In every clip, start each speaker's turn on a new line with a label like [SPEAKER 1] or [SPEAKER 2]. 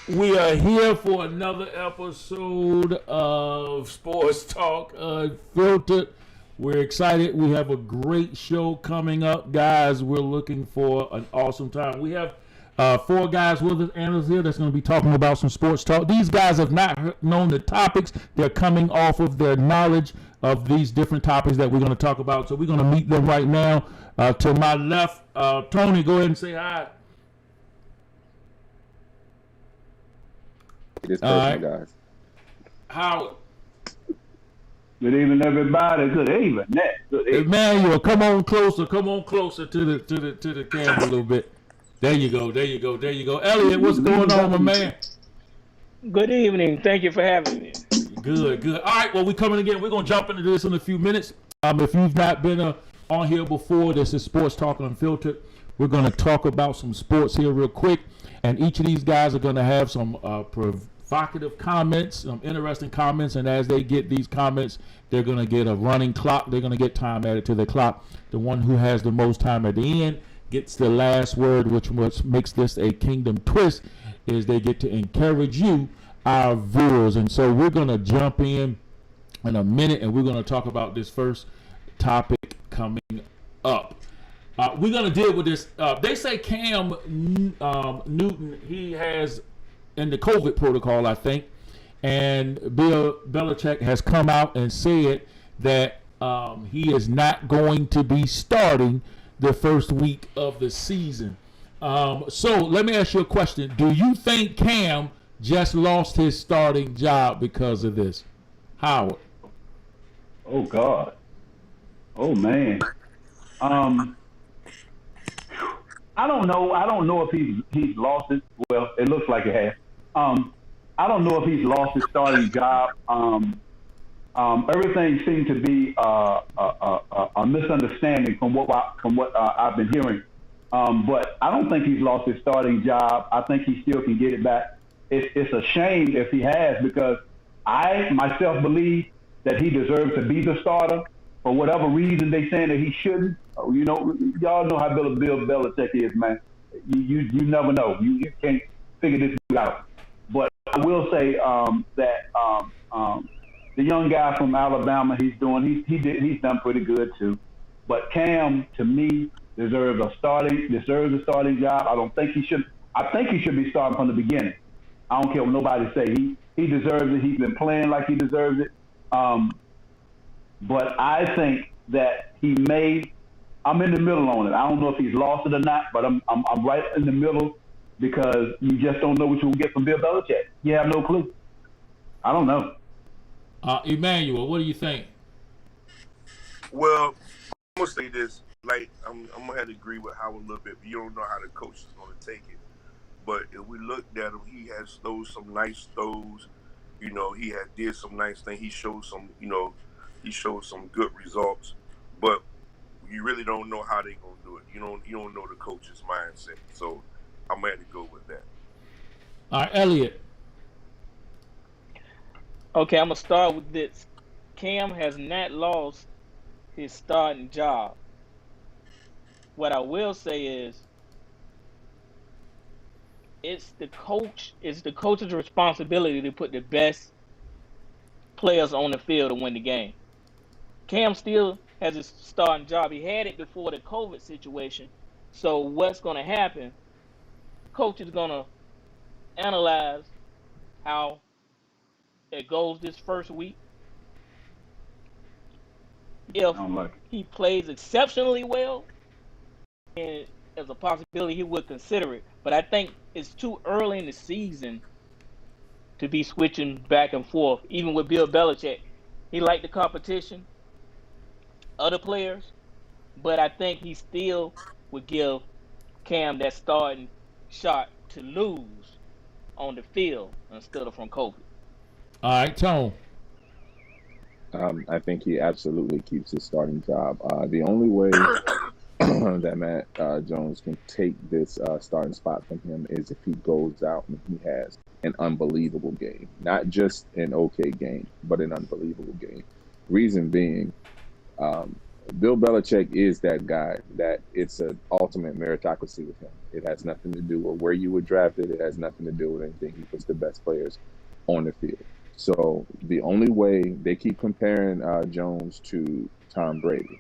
[SPEAKER 1] We are here for another episode of Sports Talk Unfiltered. We're excited. We have a great show coming up, guys. We're looking for an awesome time. We have four guys with us, analysts here, that's going to be talking about some sports talk. These guys have not known the topics. They're coming off of their knowledge of these different topics that we're going to talk about. So we're going to meet them right now. To my left, Tony, go ahead and say hi.
[SPEAKER 2] This
[SPEAKER 1] All
[SPEAKER 2] person,
[SPEAKER 1] right.
[SPEAKER 2] guys.
[SPEAKER 1] Howard.
[SPEAKER 3] Good evening, everybody. Good evening. Good evening.
[SPEAKER 1] Emmanuel, come on closer to the camera a little bit. There you go. Elliot, what's going on, my man?
[SPEAKER 4] Good evening. Thank you for having me.
[SPEAKER 1] Good. All right, well, we're coming again. We're going to jump into this in a few minutes. If you've not been on here before, this is Sports Talk Unfiltered. We're going to talk about some sports here real quick, and each of these guys are going to have some provocative comments, some interesting comments, and as they get these comments, they're going to get a running clock. They're going to get time added to the clock. The one who has the most time at the end gets the last word, which makes this a kingdom twist, is they get to encourage you, our viewers. And so we're going to jump in a minute, and we're going to talk about this first topic coming up. We're going to deal with this. They say Cam Newton, he has in the COVID protocol, I think, and Bill Belichick has come out and said that he is not going to be starting the first week of the season. So let me ask you a question. Do you think Cam just lost his starting job because of this? Howard?
[SPEAKER 3] Oh, God. Oh, man. I don't know. I don't know if he's lost it. Well, it looks like it has. I don't know if he's lost his starting job. Everything seemed to be a misunderstanding from what I've been hearing. But I don't think he's lost his starting job. I think he still can get it back. It's a shame if he has, because I myself believe that he deserves to be the starter. For whatever reason they saying that he shouldn't. You know, y'all know how Bill Belichick is, man. You never know. You can't figure this out. But I will say that the young guy from Alabama, he's done pretty good too. But Cam, to me, deserves a starting job. I don't think he should. I think he should be starting from the beginning. I don't care what nobody say. He deserves it. He's been playing like he deserves it. But I think that he may. I'm in the middle on it. I don't know if he's lost it or not, but I'm right in the middle, because you just don't know what you will get from Bill Belichick. You have no clue. I don't know.
[SPEAKER 1] Emmanuel, what do you think?
[SPEAKER 5] Well, I'm gonna say this. Like, I'm gonna have to agree with Howard a little bit. But you don't know how the coach is gonna take it. But if we looked at him, he has throws some nice throws. You know, he had did some nice things. He showed some. You know, he showed some good results. But you really don't know how they're gonna do it. You don't know the coach's mindset. So I'm gonna have to go with that.
[SPEAKER 1] All right, Elliot.
[SPEAKER 4] Okay, I'm going to start with this. Cam has not lost his starting job. What I will say is, it's the coach's responsibility to put the best players on the field to win the game. Cam still has his starting job. He had it before the COVID situation. So what's going to happen? Coach is going to analyze how it goes this first week. If he plays exceptionally well, and there's a possibility he would consider it. But I think it's too early in the season to be switching back and forth. Even with Bill Belichick, he liked the competition, other players, but I think he still would give Cam that starting shot to lose on the field instead of from COVID.
[SPEAKER 1] All right, Tone.
[SPEAKER 2] I think he absolutely keeps his starting job. The only way that Matt Jones can take this starting spot from him is if he goes out and he has an unbelievable game. Not just an okay game, but an unbelievable game. Reason being, Bill Belichick is that guy that it's an ultimate meritocracy with him. It has nothing to do with where you were drafted. It has nothing to do with anything. He puts the best players on the field. So the only way they keep comparing Jones to Tom Brady,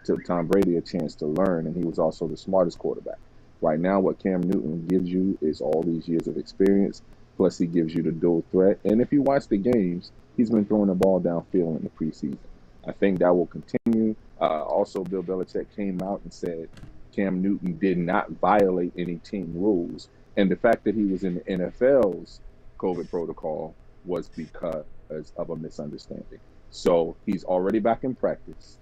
[SPEAKER 2] took Tom Brady a chance to learn, and he was also the smartest quarterback. Right now, what Cam Newton gives you is all these years of experience, plus he gives you the dual threat. And if you watch the games, he's been throwing the ball downfield in the preseason. I think that will continue. Also, Bill Belichick came out and said Cam Newton did not violate any team rules. And the fact that he was in the NFL's COVID protocol was because of a misunderstanding. So he's already back in practice.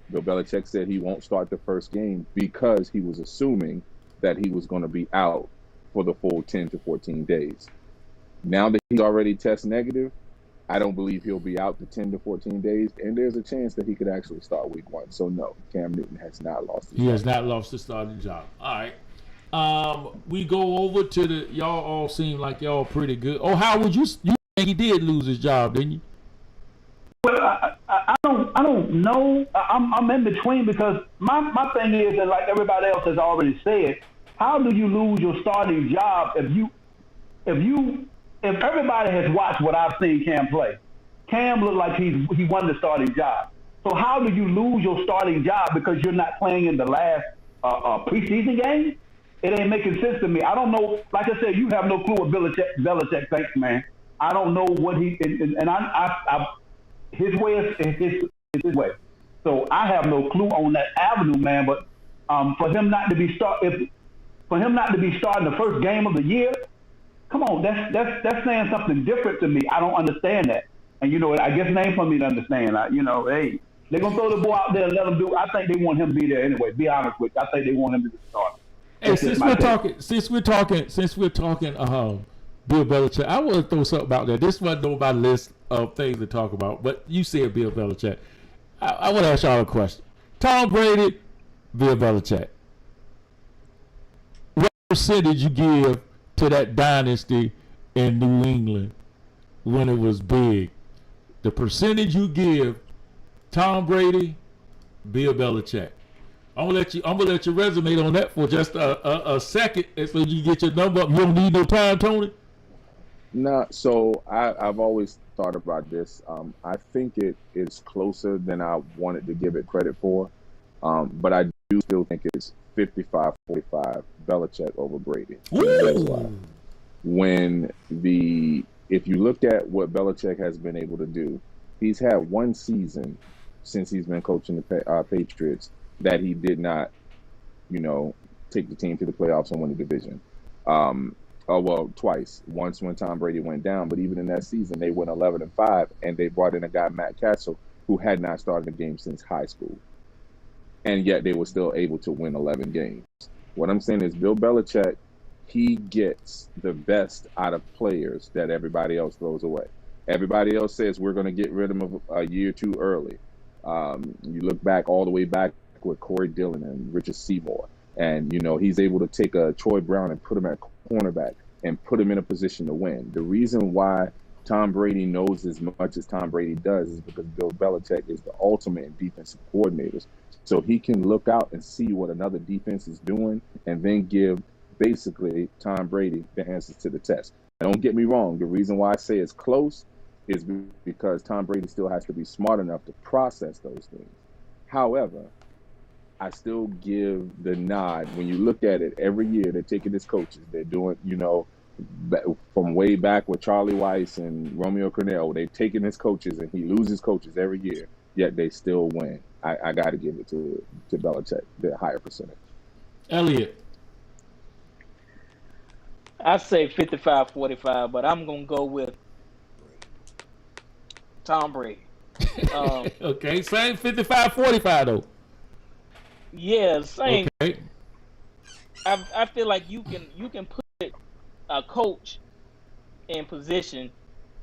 [SPEAKER 2] Bill Belichick said he won't start the first game because he was assuming that he was going to be out for the full 10 to 14 days. Now that he's already test negative, I don't believe he'll be out the 10 to 14 days, and there's a chance that he could actually start week 1. So, no, Cam Newton has not lost his job.
[SPEAKER 1] He has not lost the starting job. All right. We go over to y'all all seem like y'all pretty good. Oh, how would you think he did lose his job, didn't you?
[SPEAKER 3] Well, I don't know. I'm in between because my thing is that, like everybody else has already said, how do you lose your starting job if everybody has watched what I've seen Cam play? Cam looked like he won the starting job. So how do you lose your starting job because you're not playing in the last preseason game? It ain't making sense to me. I don't know. Like I said, you have no clue what Belichick thinks, man. I don't know what he and I his way is his way. So I have no clue on that avenue, man. But for him not to be starting the first game of the year, come on, that's saying something different to me. I don't understand that. And I guess it ain't for me to understand. Hey, they're gonna throw the ball out there and let him do. I think they want him to be there anyway. Be honest with you, I think they want him to start.
[SPEAKER 1] Hey, since we're talking, Bill Belichick, I want to throw something out there. This wasn't on my list of things to talk about, but you said Bill Belichick. I want to ask y'all a question. Tom Brady, Bill Belichick. What percentage you give to that dynasty in New England when it was big? The percentage you give Tom Brady, Bill Belichick. I'm gonna let you resonate on that for just a second, and so you get your number up. You don't need no time, Tony.
[SPEAKER 2] No, so I've always thought about this. I think it is closer than I wanted to give it credit for, but I do still think it's 55-45 Belichick over Brady. That's why. If you look at what Belichick has been able to do, he's had one season since he's been coaching the Patriots that he did not, take the team to the playoffs and win the division. Twice. Once when Tom Brady went down, but even in that season, they went 11-5, and they brought in a guy, Matt Castle, who had not started a game since high school, and yet they were still able to win 11 games. What I'm saying is, Bill Belichick, he gets the best out of players that everybody else throws away. Everybody else says we're going to get rid of him a year too early. You look back all the way back with Corey Dillon and Richard Seymour. And, he's able to take a Troy Brown and put him at cornerback and put him in a position to win. The reason why Tom Brady knows as much as Tom Brady does is because Bill Belichick is the ultimate in defensive coordinators. So he can look out and see what another defense is doing and then give basically Tom Brady the answers to the test. And don't get me wrong, the reason why I say it's close is because Tom Brady still has to be smart enough to process those things. However, I still give the nod. When you look at it, every year they're taking his coaches. They're doing, from way back with Charlie Weiss and Romeo Crennel, they're taking his coaches, and he loses coaches every year, yet they still win. I got to give it to Belichick, the higher percentage.
[SPEAKER 1] Elliot.
[SPEAKER 4] I say 55-45, but I'm going to go with Tom Brady.
[SPEAKER 1] Okay, same 55-45 though.
[SPEAKER 4] Yeah, same.
[SPEAKER 1] Okay.
[SPEAKER 4] I feel like you can put a coach in position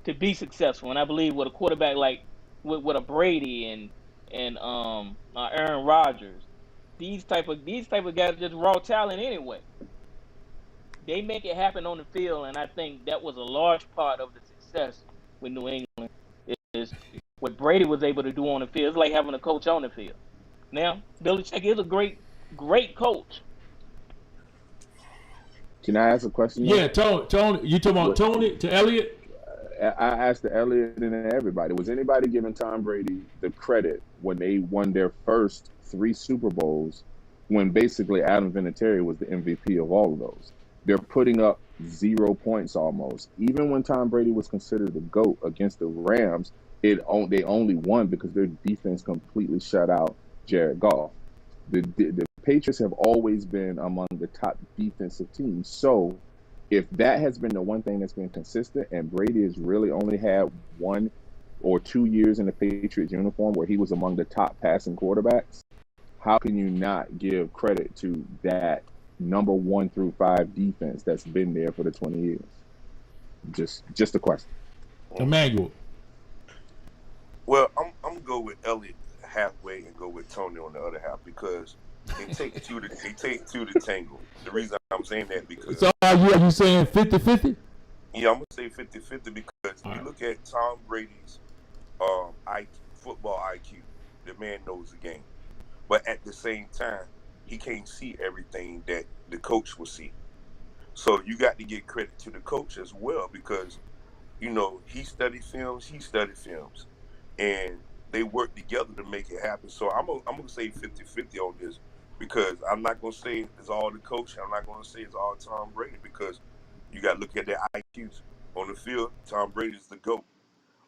[SPEAKER 4] to be successful, and I believe with a quarterback like with a Brady and Aaron Rodgers, these type of guys are just raw talent anyway. They make it happen on the field, and I think that was a large part of the success with New England is what Brady was able to do on the field. It's like having a coach on the field. Now, Belichick is a great coach.
[SPEAKER 2] Can I ask a question?
[SPEAKER 1] Yeah, Tony. You talking about
[SPEAKER 2] What,
[SPEAKER 1] Tony to Elliott?
[SPEAKER 2] I asked the Elliott and everybody. Was anybody giving Tom Brady the credit when they won their first 3 Super Bowls, when basically Adam Vinatieri was the MVP of all of those? They're putting up 0 points almost. Even when Tom Brady was considered the GOAT against the Rams, they only won because their defense completely shut out Jared Goff. The Patriots have always been among the top defensive teams. So if that has been the one thing that's been consistent, and Brady has really only had 1 or 2 years in the Patriots uniform where he was among the top passing quarterbacks, how can you not give credit to that number 1 through 5 defense that's been there for the 20 years? Just a question.
[SPEAKER 1] Emmanuel.
[SPEAKER 5] Well, I'm gonna go with Elliott halfway and go with Tony on the other half because it takes two to tangle. The reason I'm saying that because
[SPEAKER 1] So are you saying 50-50?
[SPEAKER 5] yeah, I'm gonna say 50-50 because if you look at Tom Brady's football IQ, the man knows the game. But at the same time, he can't see everything that the coach will see. So you got to give credit to the coach as well because, he studied films, and they work together to make it happen. So I'm going to say 50-50 on this because I'm not going to say it's all the coach. I'm not going to say it's all Tom Brady because you got to look at their IQs. On the field, Tom Brady's the GOAT.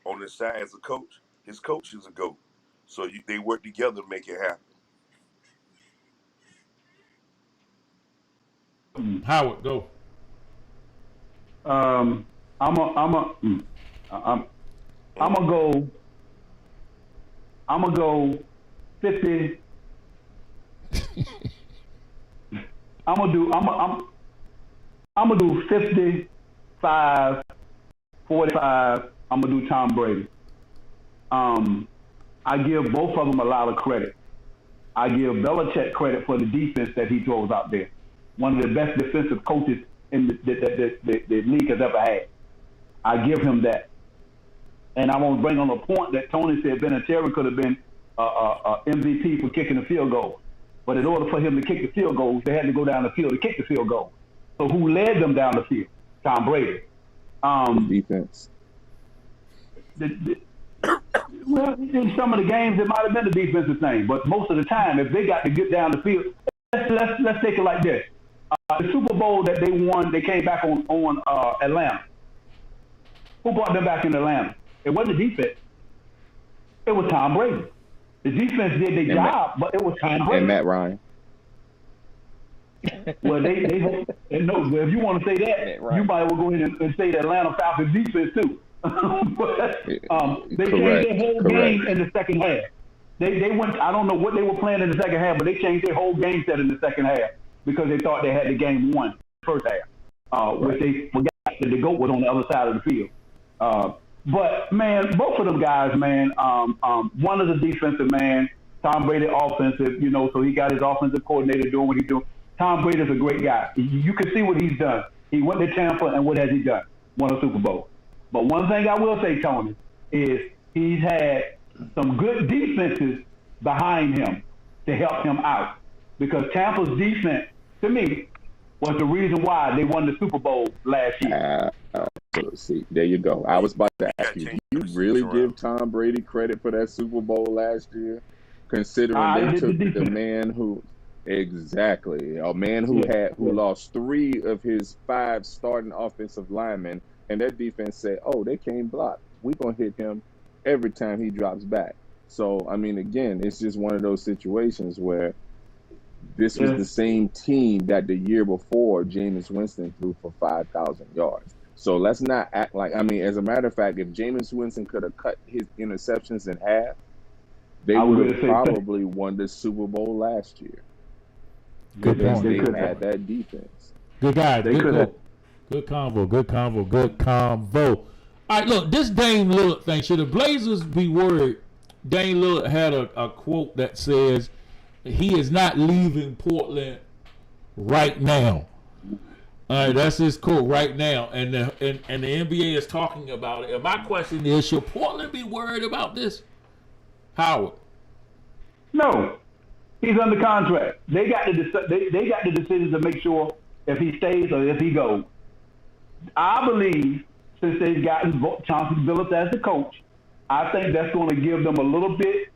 [SPEAKER 5] On the side as a coach, his coach is a GOAT. So they work together to make it happen.
[SPEAKER 1] Howard, go.
[SPEAKER 3] I'm gonna go 50. I'm gonna do 55, 45. I'm gonna do Tom Brady. I give both of them a lot of credit. I give Belichick credit for the defense that he throws out there. One of the best defensive coaches in the league has ever had. I give him that. And I want to bring on a point that Tony said Vinatieri could have been MVP for kicking the field goal. But in order for him to kick the field goals, they had to go down the field to kick the field goal. So who led them down the field? Tom Brady.
[SPEAKER 2] Defense.
[SPEAKER 3] Well, in some of the games, it might have been the defensive thing. But most of the time, if they got to get down the field, let's take it like this. The Super Bowl that they won, they came back on Atlanta. Who brought them back in Atlanta? It wasn't the defense. It was Tom Brady. The defense did their job, but it was Tom Brady.
[SPEAKER 2] And Matt Ryan.
[SPEAKER 3] Well, they no. If you want to say that, you might as well go ahead and say the Atlanta Falcons defense too. But, they changed their whole game in the second half. They went. I don't know what they were playing in the second half, but they changed their whole game set in the second half because they thought they had the game won first half, which they forgot that the GOAT was on the other side of the field. But man, both of them guys, man. One is a defensive man. Tom Brady offensive, so he got his offensive coordinator doing what he's doing. Tom Brady's a great guy. You can see what he's done. He went to Tampa, and what has he done? Won a Super Bowl. But one thing I will say, Tony, is he's had some good defenses behind him to help him out. Because Tampa's defense, to me, was the reason why they won the Super Bowl last year.
[SPEAKER 2] See, there you go. I was about to ask you, do you really give Tom Brady credit for that Super Bowl last year? Considering they took the man who... Exactly. A man who lost 3 of his 5 starting offensive linemen, and that defense said, oh, they can't block. We're going to hit him every time he drops back. So, I mean, again, it's just one of those situations where this was the same team that the year before Jameis Winston threw for 5,000 yards. So let's not act like, as a matter of fact, if Jameis Winston could have cut his interceptions in half, they would have probably won the Super Bowl last year.
[SPEAKER 1] Good point.
[SPEAKER 2] They had that defense.
[SPEAKER 1] Good guy. Good convo. All right, look, this Dame Lillard thing. Should the Blazers be worried? Dame Lillard had a quote that says he is not leaving Portland right now. All right, that's his quote right now, and the NBA is talking about it. And my question is, should Portland be worried about this? Howard?
[SPEAKER 3] No. He's under contract. They got the decision to make sure if he stays or if he goes. I believe since they've gotten Chauncey Billups as the coach, I think that's going to give them a little bit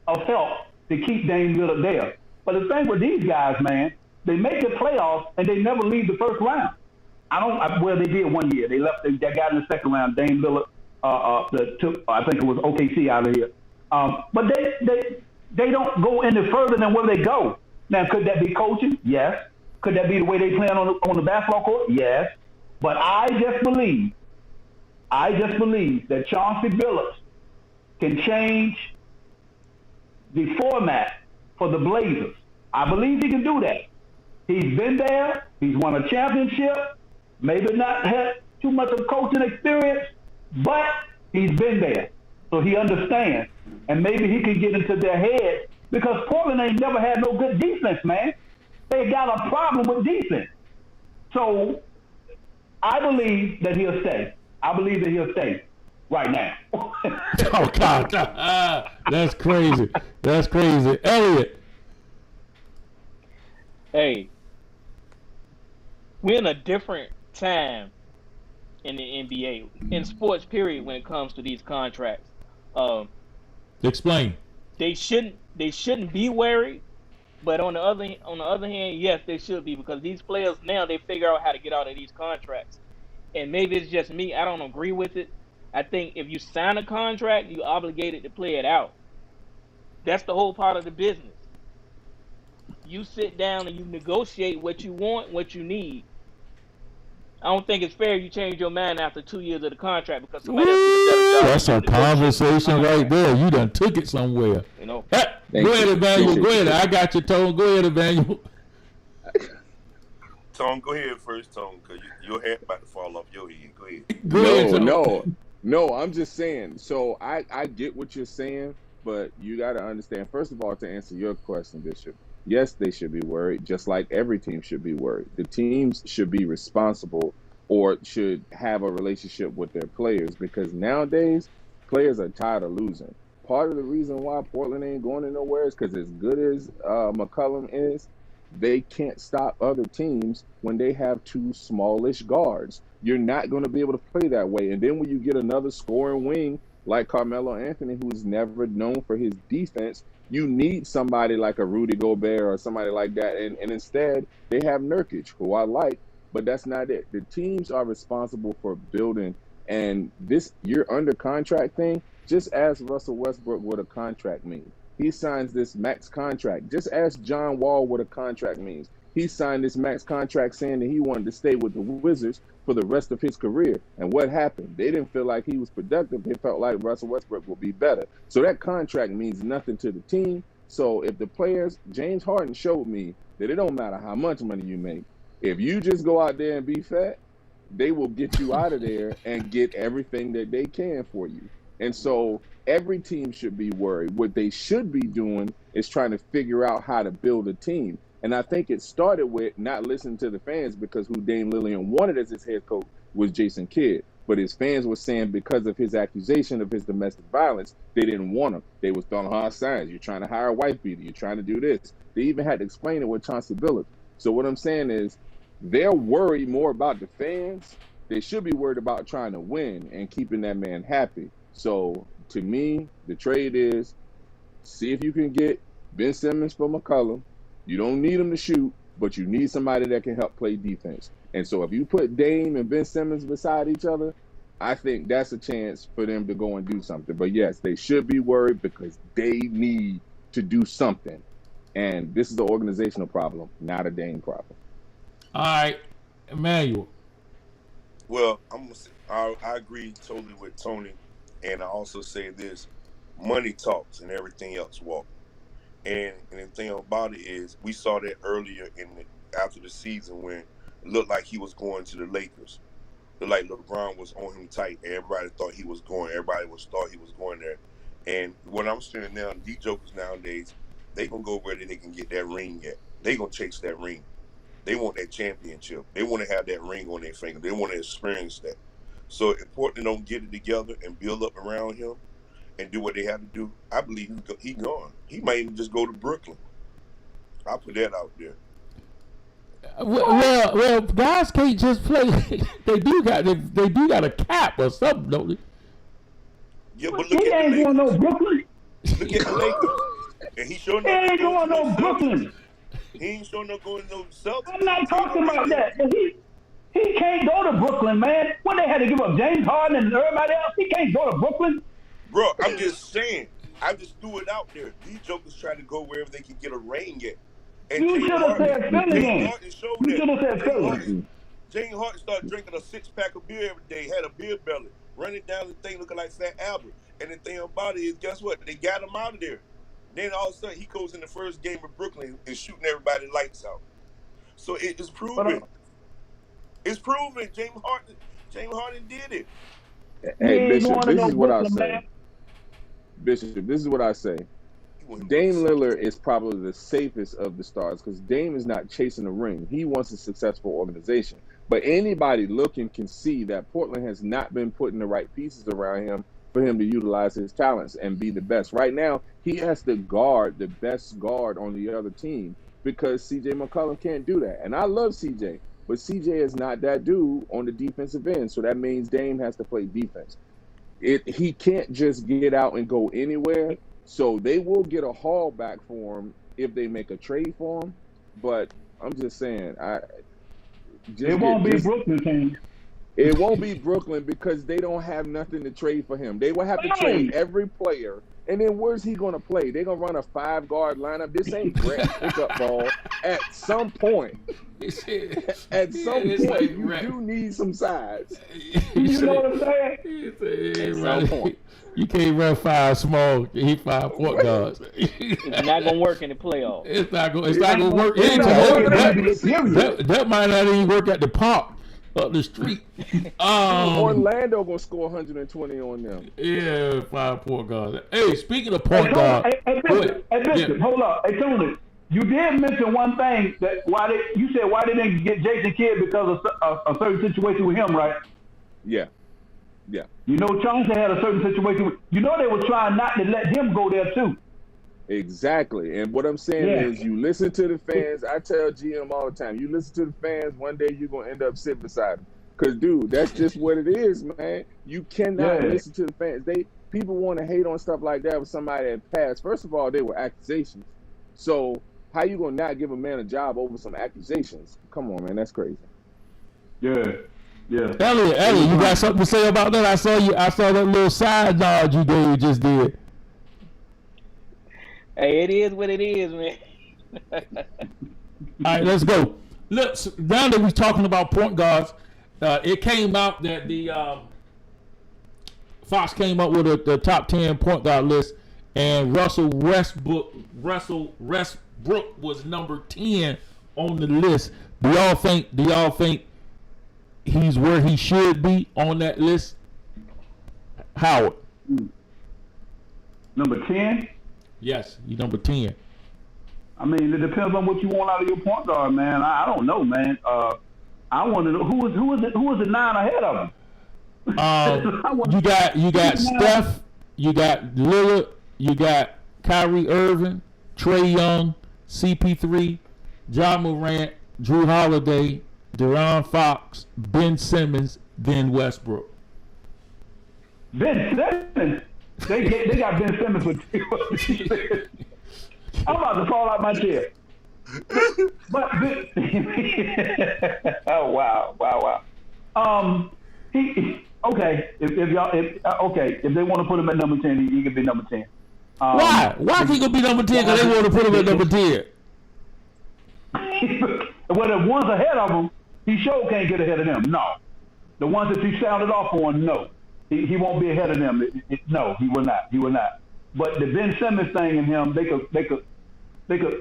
[SPEAKER 3] of help to keep Dame Lillard there. But the thing with these guys, man, they make the playoffs and they never leave the first round. Well, they did one year. They left. They got in the second round. Dame Lillard took, I think it was OKC out of here. But they don't go any further than where they go. Now, could that be coaching? Yes. Could that be the way they play on the basketball court? Yes. But I just believe that Chauncey Billups can change the format for the Blazers. I believe he can do that. He's been there. He's won a championship. Maybe not had too much of coaching experience, but he's been there. So he understands. And maybe he can get into their head because Portland ain't never had no good defense, man. They got a problem with defense. So I believe that he'll stay. I believe that he'll stay right now.
[SPEAKER 1] Oh, God. That's crazy. That's crazy. Elliot.
[SPEAKER 4] Hey, we're in a different time in the NBA, in sports period, when it comes to these contracts.
[SPEAKER 1] Explain.
[SPEAKER 4] They shouldn't be worried, but on the other hand, yes, they should be, because these players now, they figure out how to get out of these contracts. And maybe it's just me, I don't agree with it. I think if you sign a contract, you're obligated to play it out. That's the whole part of the business. You sit down and you negotiate what you want, what you need. I don't think it's fair you change your mind after 2 years of the contract because somebody else did a better job.
[SPEAKER 1] That's a conversation right there. You done took it somewhere.
[SPEAKER 4] You know.
[SPEAKER 1] Go ahead, Emmanuel. Go ahead. I got your Tone. Go ahead, Emmanuel.
[SPEAKER 5] Tone, go ahead first, Tone, because your hat about to fall off your head. Go ahead.
[SPEAKER 2] No. I'm just saying. So I get what you're saying, but you got to understand. First of all, to answer your question, Bishop. Yes, they should be worried, just like every team should be worried. The teams should be responsible or should have a relationship with their players because nowadays players are tired of losing. Part of the reason why Portland ain't going nowhere is because as good as McCollum is, they can't stop other teams when they have two smallish guards. You're not going to be able to play that way. And then when you get another scoring wing like Carmelo Anthony, who's never known for his defense, you need somebody like a Rudy Gobert or somebody like that. And instead, they have Nurkic, who I like, but that's not it. The teams are responsible for building. And this you're under contract thing, just ask Russell Westbrook what a contract means. He signs this max contract. Just ask John Wall what a contract means. He signed this max contract saying that he wanted to stay with the Wizards for the rest of his career. And what happened? They didn't feel like he was productive. They felt like Russell Westbrook will be better. So that contract means nothing to the team. So if the players, James Harden showed me that it don't matter how much money you make. If you just go out there and be fat, they will get you out of there and get everything that they can for you. And so every team should be worried. What they should be doing is trying to figure out how to build a team. And I think it started with not listening to the fans because who Dame Lillard wanted as his head coach was Jason Kidd. But his fans were saying because of his accusation of his domestic violence, they didn't want him. They was throwing hard signs. You're trying to hire a wife beater. You're trying to do this. They even had to explain it with Chauncey Billups. So what I'm saying is they're worried more about the fans. They should be worried about trying to win and keeping that man happy. So to me, the trade is see if you can get Ben Simmons for McCollum. You don't need him to shoot, but you need somebody that can help play defense. And so if you put Dame and Ben Simmons beside each other, I think that's a chance for them to go and do something. But yes, they should be worried because they need to do something. And this is an organizational problem, not a Dame problem.
[SPEAKER 1] All right, Emmanuel.
[SPEAKER 5] Well, I agree totally with Tony. And I also say this, money talks and everything else walks. And the thing about it is, we saw that earlier after the season when it looked like he was going to the Lakers. Looked like LeBron was on him tight. Everybody thought he was going. Everybody thought he was going there. And what I'm saying now, these jokers nowadays, they gonna go where they can get that ring at. They gonna chase that ring. They want that championship. They want to have that ring on their finger. They want to experience that. So if Portland don't get it together and build up around him, and do what they have to do, I believe he's gone. He might even just go to Brooklyn I'll put that out there.
[SPEAKER 1] Well, guys can't just play. they do got a cap or something, don't they?
[SPEAKER 5] Yeah, but
[SPEAKER 3] He
[SPEAKER 5] look at
[SPEAKER 3] ain't
[SPEAKER 5] the
[SPEAKER 3] going no
[SPEAKER 5] Lakers.
[SPEAKER 3] Brooklyn.
[SPEAKER 5] Look at the Lakers. And he showing
[SPEAKER 3] He
[SPEAKER 5] up
[SPEAKER 3] ain't
[SPEAKER 5] going
[SPEAKER 3] going
[SPEAKER 5] to
[SPEAKER 3] no
[SPEAKER 5] no
[SPEAKER 3] Brooklyn.
[SPEAKER 5] Celtics. He ain't showing up going to no Celtics.
[SPEAKER 3] I'm not
[SPEAKER 5] He ain't
[SPEAKER 3] talking
[SPEAKER 5] gonna
[SPEAKER 3] about
[SPEAKER 5] be there.
[SPEAKER 3] that. He can't go to Brooklyn, man. When they had to give up James Harden and everybody else, he can't go to Brooklyn.
[SPEAKER 5] Bro, I'm just saying. I just threw it out there. These jokers try to go wherever they can get a ring at. And
[SPEAKER 3] You should have said Philly
[SPEAKER 5] James
[SPEAKER 3] then.
[SPEAKER 5] Harden showed
[SPEAKER 3] You
[SPEAKER 5] that.
[SPEAKER 3] should have said Philly.
[SPEAKER 5] James Harden started drinking a 6-pack of beer every day, had a beer belly, running down the thing looking like Fat Albert. And the thing about it is, guess what? They got him out of there. Then all of a sudden, he goes in the first game of Brooklyn and shooting everybody lights out. So it's proven. It's proven. James Harden did it.
[SPEAKER 2] Hey, Bishop, this is what I
[SPEAKER 3] Brooklyn,
[SPEAKER 2] say.
[SPEAKER 3] man.
[SPEAKER 2] Bishop, this is what I say. Dame Lillard is probably the safest of the stars because Dame is not chasing a ring. He wants a successful organization. But anybody looking can see that Portland has not been putting the right pieces around him for him to utilize his talents and be the best. Right now, he has to guard the best guard on the other team because CJ McCollum can't do that. And I love CJ, but CJ is not that dude on the defensive end. So that means Dame has to play defense. He can't just get out and go anywhere. So they will get a haul back for him if they make a trade for him. But I'm just saying,
[SPEAKER 3] It won't be Brooklyn, King.
[SPEAKER 2] It won't be Brooklyn because they don't have nothing to trade for him. They will have to trade every player. And then where's he going to play? They're going to run a 5-guard lineup. This ain't Brett pickup ball. At some point, you do need some size.
[SPEAKER 3] You know what I'm saying?
[SPEAKER 2] At some point.
[SPEAKER 1] You can't run 5 small. He 5 point guards.
[SPEAKER 4] It's not gonna work in the playoffs.
[SPEAKER 1] It's not gonna work anytime. That might not even work at the park up the street.
[SPEAKER 2] Orlando gonna score 120 on them.
[SPEAKER 1] Yeah, 5 point guards. Hey, speaking of point guard,
[SPEAKER 3] hey, Bishop, hold up. Hey, Tony, you did mention one thing that why they didn't get Jason Kidd because of a certain situation with him, right?
[SPEAKER 2] Yeah.
[SPEAKER 3] You know, Chauncey had a certain situation. You know, they were trying not to let him go there too.
[SPEAKER 2] Exactly. And what I'm saying is you listen to the fans. I tell GM all the time, you listen to the fans, one day you're going to end up sitting beside them. Because, dude, that's just what it is, man. You cannot listen to the fans. People want to hate on stuff like that with somebody that passed. First of all, they were accusations. So how you going to not give a man a job over some accusations? Come on, man. That's crazy.
[SPEAKER 3] Yeah.
[SPEAKER 1] Elliot, you got something to say about that? I saw that little side nod you just did.
[SPEAKER 4] Hey, it is what it is, man.
[SPEAKER 1] All right, let's go. Look, now that we're talking about point guards, it came out that the Fox came up with the top 10 point guard list, and Russell Westbrook was number 10 on the list. Do y'all think he's where he should be on that list? Howard.
[SPEAKER 3] Number 10?
[SPEAKER 1] Yes, he's number 10.
[SPEAKER 3] I mean, it depends on what you want out of your point guard, man. I don't know, man. I want to know who was the 9 ahead of him.
[SPEAKER 1] You got Steph, you got Lillard, you got Kyrie Irving, Trae Young, CP3, Ja Morant, Drew Holiday, De'Aaron Fox, Ben Simmons, then Westbrook.
[SPEAKER 3] Ben Simmons? They got Ben Simmons for 2. I'm about to fall out my chair. But oh wow. If they want to put him at number 10, he can be number 10.
[SPEAKER 1] Why? Why can't he go be number 10? Because they want to put him at number 10.
[SPEAKER 3] Well, the ones ahead of him, he sure can't get ahead of them. No. The ones that you sounded off on, no. He won't be ahead of them. No, he will not. He will not. But the Ben Simmons thing and him, they could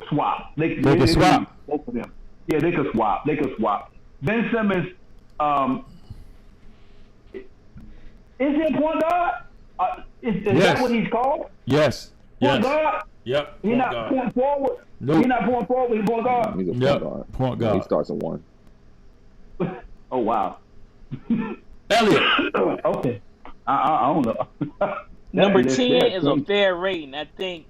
[SPEAKER 3] swap. They could swap. Both of them. Yeah, they could swap. Ben Simmons, is he a point guard? Is that what he's called?
[SPEAKER 1] Yes.
[SPEAKER 3] Point guard?
[SPEAKER 1] Yep.
[SPEAKER 3] He's not point forward?
[SPEAKER 1] Nope.
[SPEAKER 3] He's not point forward, he's point guard?
[SPEAKER 2] He's a point guard.
[SPEAKER 1] Point guard.
[SPEAKER 2] He starts at 1.
[SPEAKER 3] Oh, wow.
[SPEAKER 1] Elliot.
[SPEAKER 3] Okay. I don't know.
[SPEAKER 4] Number 10 is a fair rating. I think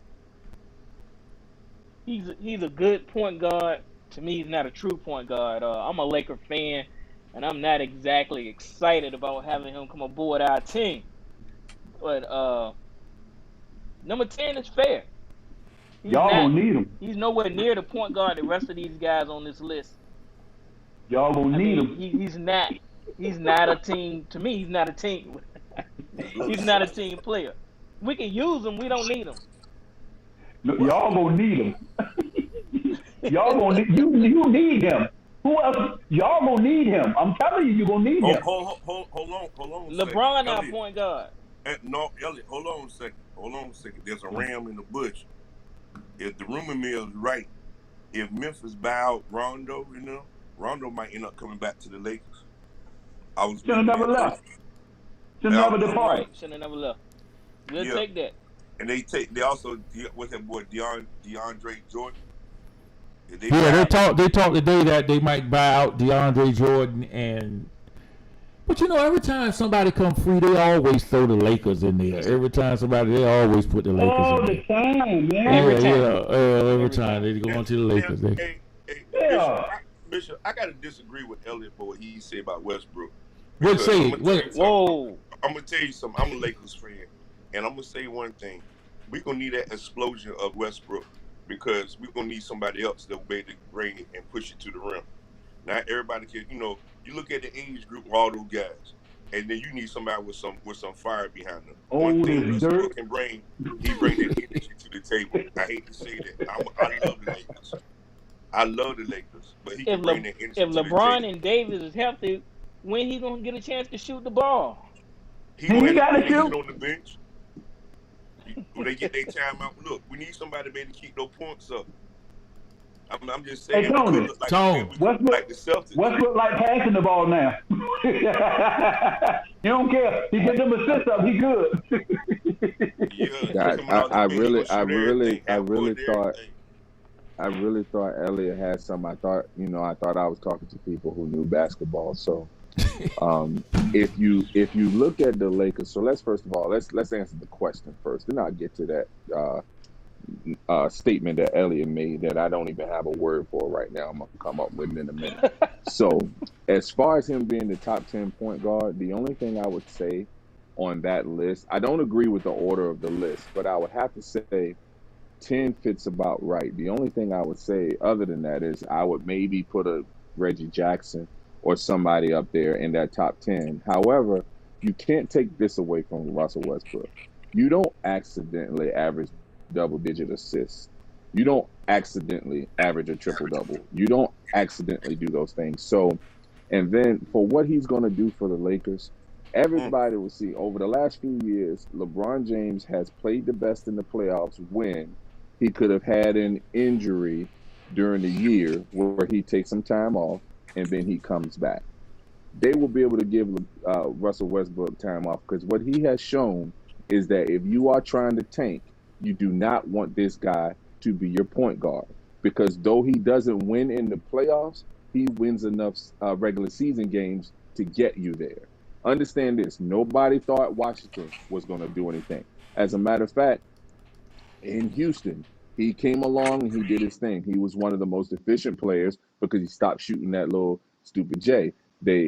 [SPEAKER 4] he's a good point guard. To me, he's not a true point guard. I'm a Laker fan, and I'm not exactly excited about having him come aboard our team. But number 10 is fair. He's
[SPEAKER 3] Y'all
[SPEAKER 4] not.
[SPEAKER 3] gonna need him.
[SPEAKER 4] He's nowhere near the point guard the rest of these guys on this list.
[SPEAKER 3] Y'all gonna
[SPEAKER 4] I
[SPEAKER 3] need
[SPEAKER 4] mean,
[SPEAKER 3] him.
[SPEAKER 4] he's not. He's not a team. To me, he's not a team. He's not a team player. We can use him. We don't need him.
[SPEAKER 3] Look, y'all gonna need him. Y'all gonna need you need him. Who else? Y'all gonna need him. I'm telling you, you're gonna need him.
[SPEAKER 5] Hold on.
[SPEAKER 4] LeBron, our
[SPEAKER 5] Elliot,
[SPEAKER 4] point guard.
[SPEAKER 5] no, Elliot, hold on a second. There's a ram in the bush. If the rumor mill is right, if Memphis buy out Rondo, Rondo might end up coming back to the Lakers. I was
[SPEAKER 3] Should have never left. Should have never departed.
[SPEAKER 4] Right. Should have never left. We'll take that.
[SPEAKER 5] And they also what's that boy DeAndre Jordan.
[SPEAKER 1] They talked today that they might buy out DeAndre Jordan but every time somebody come free, they always throw the Lakers in there. Every time they always put the Lakers in there.
[SPEAKER 3] Time, man.
[SPEAKER 1] Every time they go on to the Lakers.
[SPEAKER 5] Bishop, I gotta disagree with Elliot for what he said about Westbrook.
[SPEAKER 1] What say?
[SPEAKER 4] Whoa!
[SPEAKER 5] I'm gonna tell you something. I'm a Lakers fan, and I'm gonna say one thing: we're gonna need that explosion of Westbrook because we're gonna need somebody else that will be able to bring it and push it to the rim. Not everybody can. You look at the age group of all those guys, and then you need somebody with some fire behind them. One thing Westbrook can bring, he brings that energy to the table. I hate to say that. I love the Lakers. I love the Lakers, but he can bring that energy to the table.
[SPEAKER 4] If LeBron and Davis is healthy, when he gonna get a chance to shoot the ball?
[SPEAKER 5] He gotta shoot on the bench. When they get their time out, look, we need somebody to be able to keep those points up. I'm just saying.
[SPEAKER 3] Hey, Tony.
[SPEAKER 5] Like the Celtics.
[SPEAKER 3] Westbrook like passing the ball now. You don't care. He get them assists up. He good.
[SPEAKER 2] I really thought Elliot had some. I thought I was talking to people who knew basketball. So, if you look at the Lakers, so let's answer the question first, then I'll get to that statement that Elliot made that I don't even have a word for right now. I'm gonna come up with it in a minute. So, as far as him being the top 10 point guard, the only thing I would say on that list, I don't agree with the order of the list, but I would have to say 10 fits about right. The only thing I would say other than that is I would maybe put a Reggie Jackson or somebody up there in that top 10. However, you can't take this away from Russell Westbrook. You don't accidentally average double-digit assists. You don't accidentally average a triple-double. You don't accidentally do those things. So, and then for what he's going to do for the Lakers, everybody will see over the last few years, LeBron James has played the best in the playoffs when he could have had an injury during the year where he takes some time off and then he comes back. They will be able to give Russell Westbrook time off because what he has shown is that if you are trying to tank, you do not want this guy to be your point guard because though he doesn't win in the playoffs, he wins enough regular season games to get you there. Understand this. Nobody thought Washington was going to do anything. As a matter of fact, in Houston, he came along and he did his thing. He was one of the most efficient players because he stopped shooting that little stupid J. They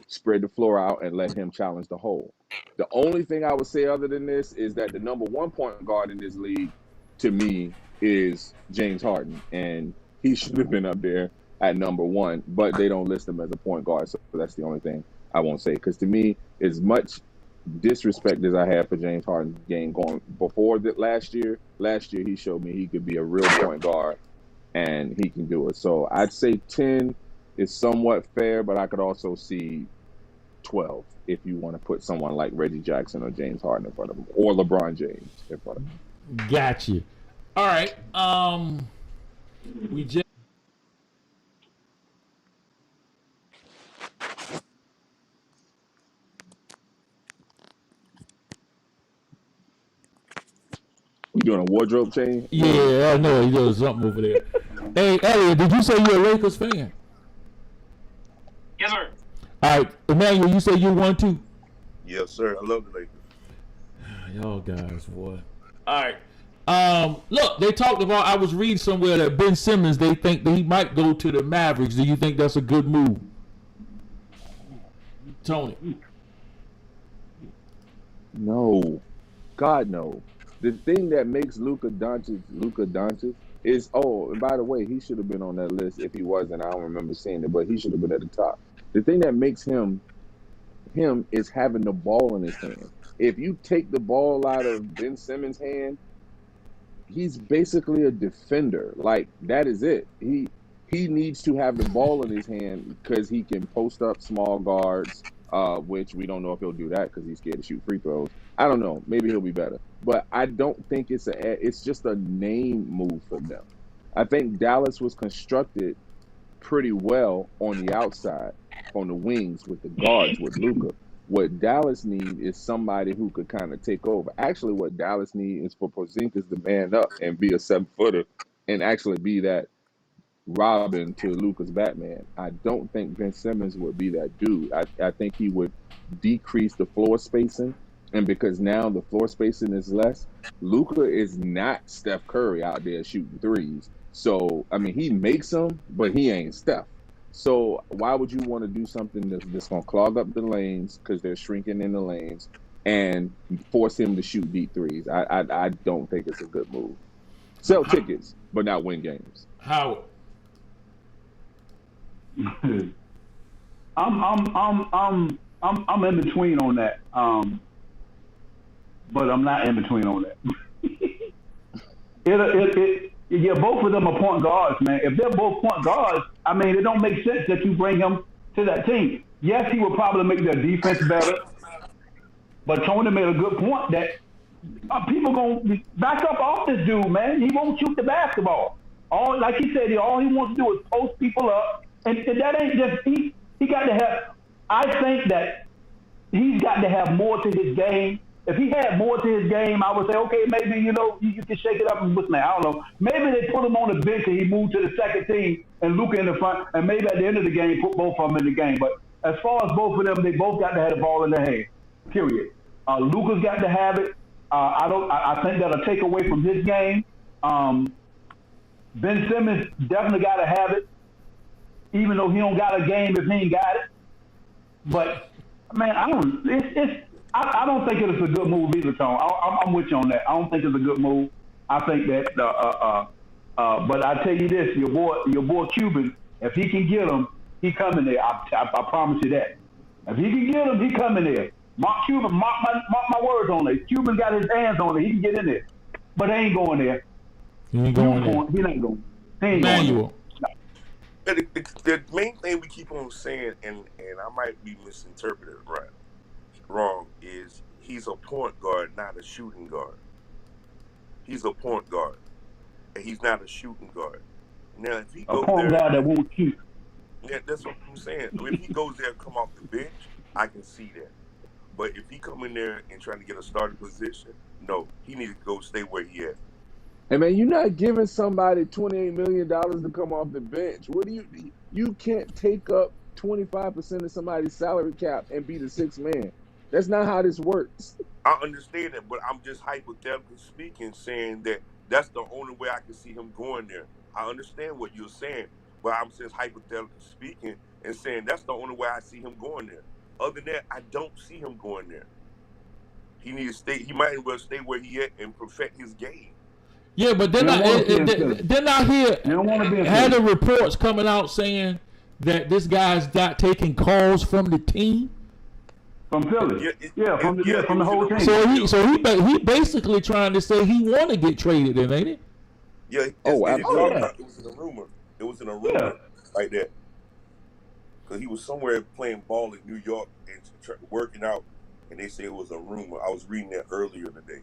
[SPEAKER 2] spread the floor out and let him challenge the hole. The only thing I would say other than this is that the number one point guard in this league, to me, is James Harden. And he should have been up there at number one, but they don't list him as a point guard. So that's the only thing I won't say. Because to me, as much disrespect as I had for James Harden's game going before that last year he showed me he could be a real point guard and he can do it. So I'd say 10 is somewhat fair, but I could also see 12 if you want to put someone like Reggie Jackson or James Harden in front of him or LeBron James in front of him.
[SPEAKER 1] Gotcha. All right. We just
[SPEAKER 2] You doing a wardrobe change?
[SPEAKER 1] Yeah, I know he doing something over there. Hey, Elliot, did you say you're a Lakers fan?
[SPEAKER 4] Yes, sir.
[SPEAKER 1] All right, Emmanuel, you say you want to?
[SPEAKER 5] Yes, sir. I love the Lakers.
[SPEAKER 1] Y'all guys, boy. All right. Look, they talked about. I was reading somewhere that Ben Simmons. They think that he might go to the Mavericks. Do you think that's a good move, Tony?
[SPEAKER 2] No, God no. The thing that makes Luka Doncic is, oh, and by the way, he should have been on that list. If he wasn't, I don't remember seeing it, but he should have been at the top. The thing that makes him is having the ball in his hand. If you take the ball out of Ben Simmons' hand, he's basically a defender. Like, that is it. He needs to have the ball in his hand because he can post up small guards, which we don't know if he'll do that because he's scared to shoot free throws. I don't know. Maybe he'll be better, but I don't think it's just a name move for them. I think Dallas was constructed pretty well on the outside, on the wings with the guards with Luka. What Dallas need is somebody who could kind of take over. Actually, what Dallas need is for Porzingis to man up and be a 7-footer and actually be that Robin to Luka's Batman. I don't think Ben Simmons would be that dude. I think he would decrease the floor spacing, and because now the floor spacing is less, Luka is not Steph Curry out there shooting threes. So I mean, he makes them, but he ain't Steph. So why would you want to do something that's going to clog up the lanes because they're shrinking in the lanes and force him to shoot deep threes? I don't think it's a good move. Sell tickets, but not win games.
[SPEAKER 1] Howard.
[SPEAKER 3] I'm in between on that. But I'm not in between on that. Yeah, both of them are point guards, man. If they're both point guards, I mean, it don't make sense that you bring him to that team. Yes, he will probably make their defense better, but Tony made a good point that people gonna back up off this dude, man. He won't shoot the basketball. Like he said, all he wants to do is post people up, and that ain't just he got to have. I think that he's got to have more to his game. If he had more to his game, I would say, okay, maybe, you can shake it up and what's now. I don't know. Maybe they put him on the bench and he moved to the second team and Luka in the front, and maybe at the end of the game, put both of them in the game. But as far as both of them, they both got to have the ball in their hand, period. Luka's got to have it. I think that'll take away from his game. Ben Simmons definitely got to have it, even though he don't got a game if he ain't got it. But, man, I don't think it is a good move either, Tom. I'm with you on that. I don't think it's a good move. I think that, but I tell you this, your boy Cuban, if he can get him, he coming there. I promise you that. If he can get him, he coming there. Mark my words on it. Cuban got his hands on it. He can get in there, but they ain't going there.
[SPEAKER 1] He ain't going there.
[SPEAKER 3] He ain't going. He ain't
[SPEAKER 1] Manuel.
[SPEAKER 3] Going there.
[SPEAKER 5] The main thing we keep on saying, and I might be misinterpreted wrong, is he's a point guard, not a shooting guard. He's a point guard, and he's not a shooting guard. Now, if he goes
[SPEAKER 3] a point guard that won't shoot.
[SPEAKER 5] Yeah, that's what I'm saying. If he goes there and come off the bench, I can see that. But if he come in there and trying to get a starting position, no, he needs to go stay where he at.
[SPEAKER 2] Hey man, you're not giving somebody $28 million to come off the bench. What do you can't take up 25% of somebody's salary cap and be the sixth man. That's not how this works.
[SPEAKER 5] I understand that, but I'm just hypothetically speaking, saying that that's the only way I can see him going there. I understand what you're saying, but I'm just hypothetically speaking and saying that's the only way I see him going there. Other than that, I don't see him going there. He needs to stay. He might as well stay where he at and perfect his game.
[SPEAKER 1] Yeah, but they're not here. Had the reports coming out saying that this guy's not taking calls from the team.
[SPEAKER 3] From Philly, from the whole team.
[SPEAKER 1] So he basically trying to say he want to get traded, in, ain't it?
[SPEAKER 5] Yeah.
[SPEAKER 2] Absolutely.
[SPEAKER 5] It was in a rumor. Like that. Because he was somewhere playing ball in New York and working out, and they say it was a rumor. I was reading that earlier today.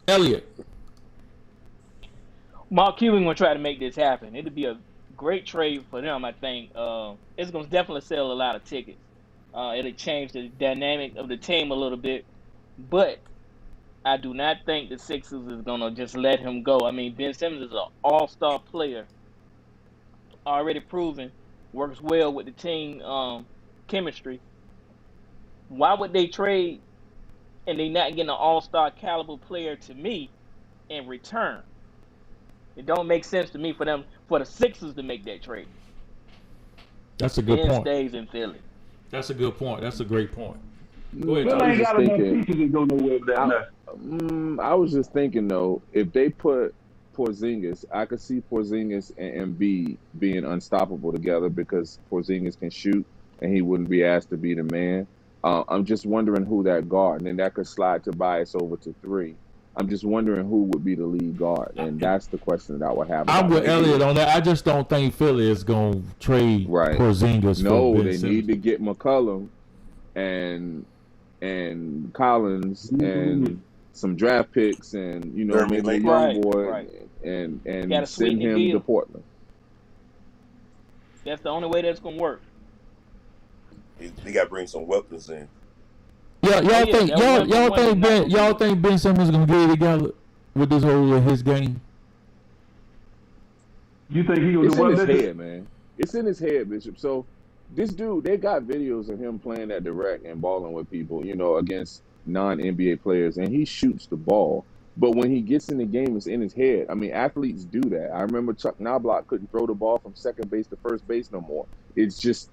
[SPEAKER 1] Elliot.
[SPEAKER 4] Mark Cuban gonna try to make this happen. It'll be a great trade for them, I think. It's gonna definitely sell a lot of tickets. It'll change the dynamic of the team a little bit, but I do not think the Sixers is gonna just let him go. I mean, Ben Simmons is an all-star player, already proven, works well with the team chemistry. Why would they trade and they not getting an all-star caliber player? To me, in return. It don't make sense to me for the Sixers to make that trade.
[SPEAKER 1] That's a good
[SPEAKER 4] Ben
[SPEAKER 1] point.
[SPEAKER 4] stays in Philly.
[SPEAKER 1] That's a good point. That's a great point. Go ahead,
[SPEAKER 3] Phil
[SPEAKER 1] Tom.
[SPEAKER 3] ain't
[SPEAKER 2] just
[SPEAKER 3] got enough
[SPEAKER 2] thinking-
[SPEAKER 3] pieces to go nowhere with that mess.
[SPEAKER 2] I was just thinking though, if they put Porzingis, I could see Porzingis and Embiid being unstoppable together because Porzingis can shoot and he wouldn't be asked to be the man. I'm just wondering who that guard, and then that could slide Tobias over to 3. I'm just wondering who would be the lead guard, and that's the question that I would have.
[SPEAKER 1] I'm
[SPEAKER 2] about
[SPEAKER 1] with
[SPEAKER 2] that.
[SPEAKER 1] Elliot on that. I just don't think Philly is going to trade
[SPEAKER 2] Right.
[SPEAKER 1] Porzingis
[SPEAKER 2] No,
[SPEAKER 1] for Ben
[SPEAKER 2] they
[SPEAKER 1] Simmons.
[SPEAKER 2] need to get McCollum and Collins and some draft picks and
[SPEAKER 5] Jeremy
[SPEAKER 2] maybe a
[SPEAKER 5] Lin.
[SPEAKER 2] young
[SPEAKER 4] Right,
[SPEAKER 2] boy
[SPEAKER 4] right.
[SPEAKER 2] and
[SPEAKER 4] Gotta
[SPEAKER 2] send
[SPEAKER 4] sweeten the
[SPEAKER 2] him
[SPEAKER 4] deal.
[SPEAKER 2] to Portland.
[SPEAKER 4] That's the only way that's gonna work.
[SPEAKER 5] They got to bring some weapons in.
[SPEAKER 1] Y'all
[SPEAKER 4] yeah,
[SPEAKER 1] think
[SPEAKER 4] that
[SPEAKER 1] y'all
[SPEAKER 4] one-
[SPEAKER 1] y'all
[SPEAKER 4] one
[SPEAKER 1] think
[SPEAKER 4] is
[SPEAKER 1] Ben
[SPEAKER 4] not
[SPEAKER 1] y'all
[SPEAKER 4] gonna be-
[SPEAKER 1] think Ben Simmons is gonna get it together with this whole his game?
[SPEAKER 3] You think he gonna
[SPEAKER 2] It's
[SPEAKER 3] do
[SPEAKER 2] in
[SPEAKER 3] what?
[SPEAKER 2] his
[SPEAKER 3] Bishop?
[SPEAKER 2] head, man. It's in his head, Bishop. So this dude, they got videos of him playing that direct and balling with people, against non-NBA players, and he shoots the ball. But when he gets in the game, it's in his head. I mean, athletes do that. I remember Chuck Knobloch couldn't throw the ball from second base to first base no more. It's just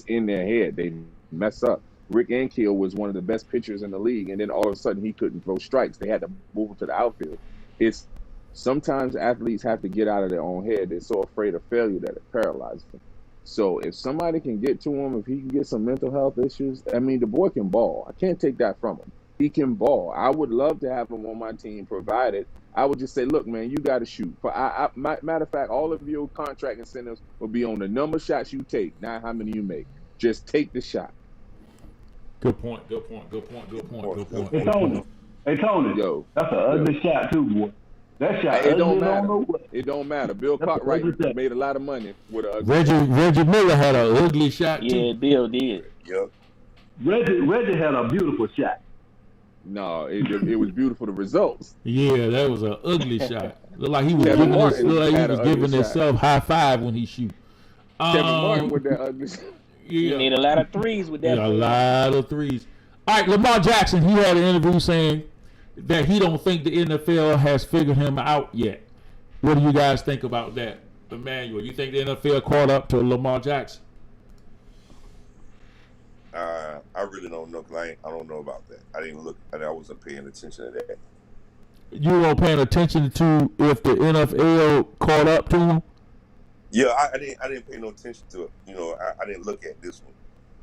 [SPEAKER 2] in their head. They mess up. Rick Ankiel was one of the best pitchers in the league, and then all of a sudden he couldn't throw strikes. They had to move him to the outfield. It's sometimes athletes have to get out of their own head. They're so afraid of failure that it paralyzes them. So if somebody can get to him, if he can get some mental health issues, I mean, the boy can ball. I can't take that from him. He can ball. I would love to have him on my team, provided I would just say, look, man, you got to shoot. Matter of fact, all of your contract incentives will be on the number of shots you take, not how many you make. Just take the shot.
[SPEAKER 1] Good point. Good point. Good point. Good point. Good point.
[SPEAKER 3] Hey
[SPEAKER 1] Good
[SPEAKER 3] Tony,
[SPEAKER 1] point.
[SPEAKER 2] Yo,
[SPEAKER 3] that's an ugly shot too, boy. That shot.
[SPEAKER 2] it don't
[SPEAKER 3] ugly,
[SPEAKER 2] matter.
[SPEAKER 3] know what.
[SPEAKER 2] It don't matter. Bill
[SPEAKER 3] That's
[SPEAKER 2] Cartwright
[SPEAKER 3] what I said.
[SPEAKER 2] made a lot of money with a
[SPEAKER 1] Reggie Miller had an ugly shot
[SPEAKER 4] Yeah,
[SPEAKER 1] too.
[SPEAKER 4] Bill did.
[SPEAKER 5] Yeah.
[SPEAKER 3] Reggie had a beautiful shot.
[SPEAKER 2] No, it was beautiful. The results.
[SPEAKER 1] Yeah, that was an ugly shot. Looked like he was
[SPEAKER 2] Kevin
[SPEAKER 1] giving
[SPEAKER 2] Martin had an ugly
[SPEAKER 1] giving
[SPEAKER 2] shot.
[SPEAKER 1] himself high five when he shoot.
[SPEAKER 2] Kevin Martin with that ugly shot.
[SPEAKER 4] He
[SPEAKER 1] Yeah,
[SPEAKER 4] made a lot of threes with that.
[SPEAKER 1] a lot of threes. All right, Lamar Jackson, he had an interview saying that he don't think the NFL has figured him out yet. What do you guys think about that, Emmanuel? You think the NFL caught up to Lamar Jackson?
[SPEAKER 5] I really don't know because I don't know about that. I didn't look. I wasn't paying attention to that.
[SPEAKER 1] You weren't paying attention to if the NFL caught up to him?
[SPEAKER 5] Yeah, I didn't pay no attention to it. I didn't look at this one.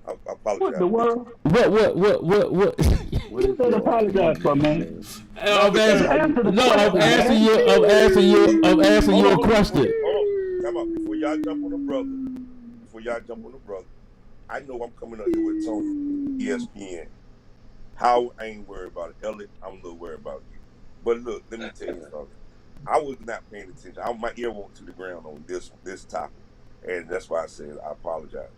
[SPEAKER 5] I apologize.
[SPEAKER 3] What the world?
[SPEAKER 1] What?
[SPEAKER 2] What is
[SPEAKER 3] You better apologize for, man.
[SPEAKER 1] I'm asking you a question.
[SPEAKER 5] Hold on. Come on. Before y'all jump on the brother, I know I'm coming up here with Tony, ESPN. How I ain't worried about it. Elliot, I'm a little worried about you. But look, let me tell you something. I was not paying attention. My ear went to the ground on this topic. And that's why I said I apologize.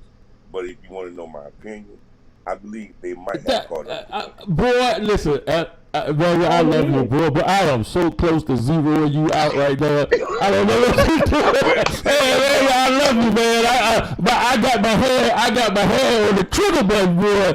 [SPEAKER 5] But if you want to know my opinion, I believe they might have caught up.
[SPEAKER 1] Boy, listen, brother, I love you, bro, but I am so close to zeroing you out right now. I don't know what you doing. Hey, I love you, man. But I got my hand on the trigger button, boy.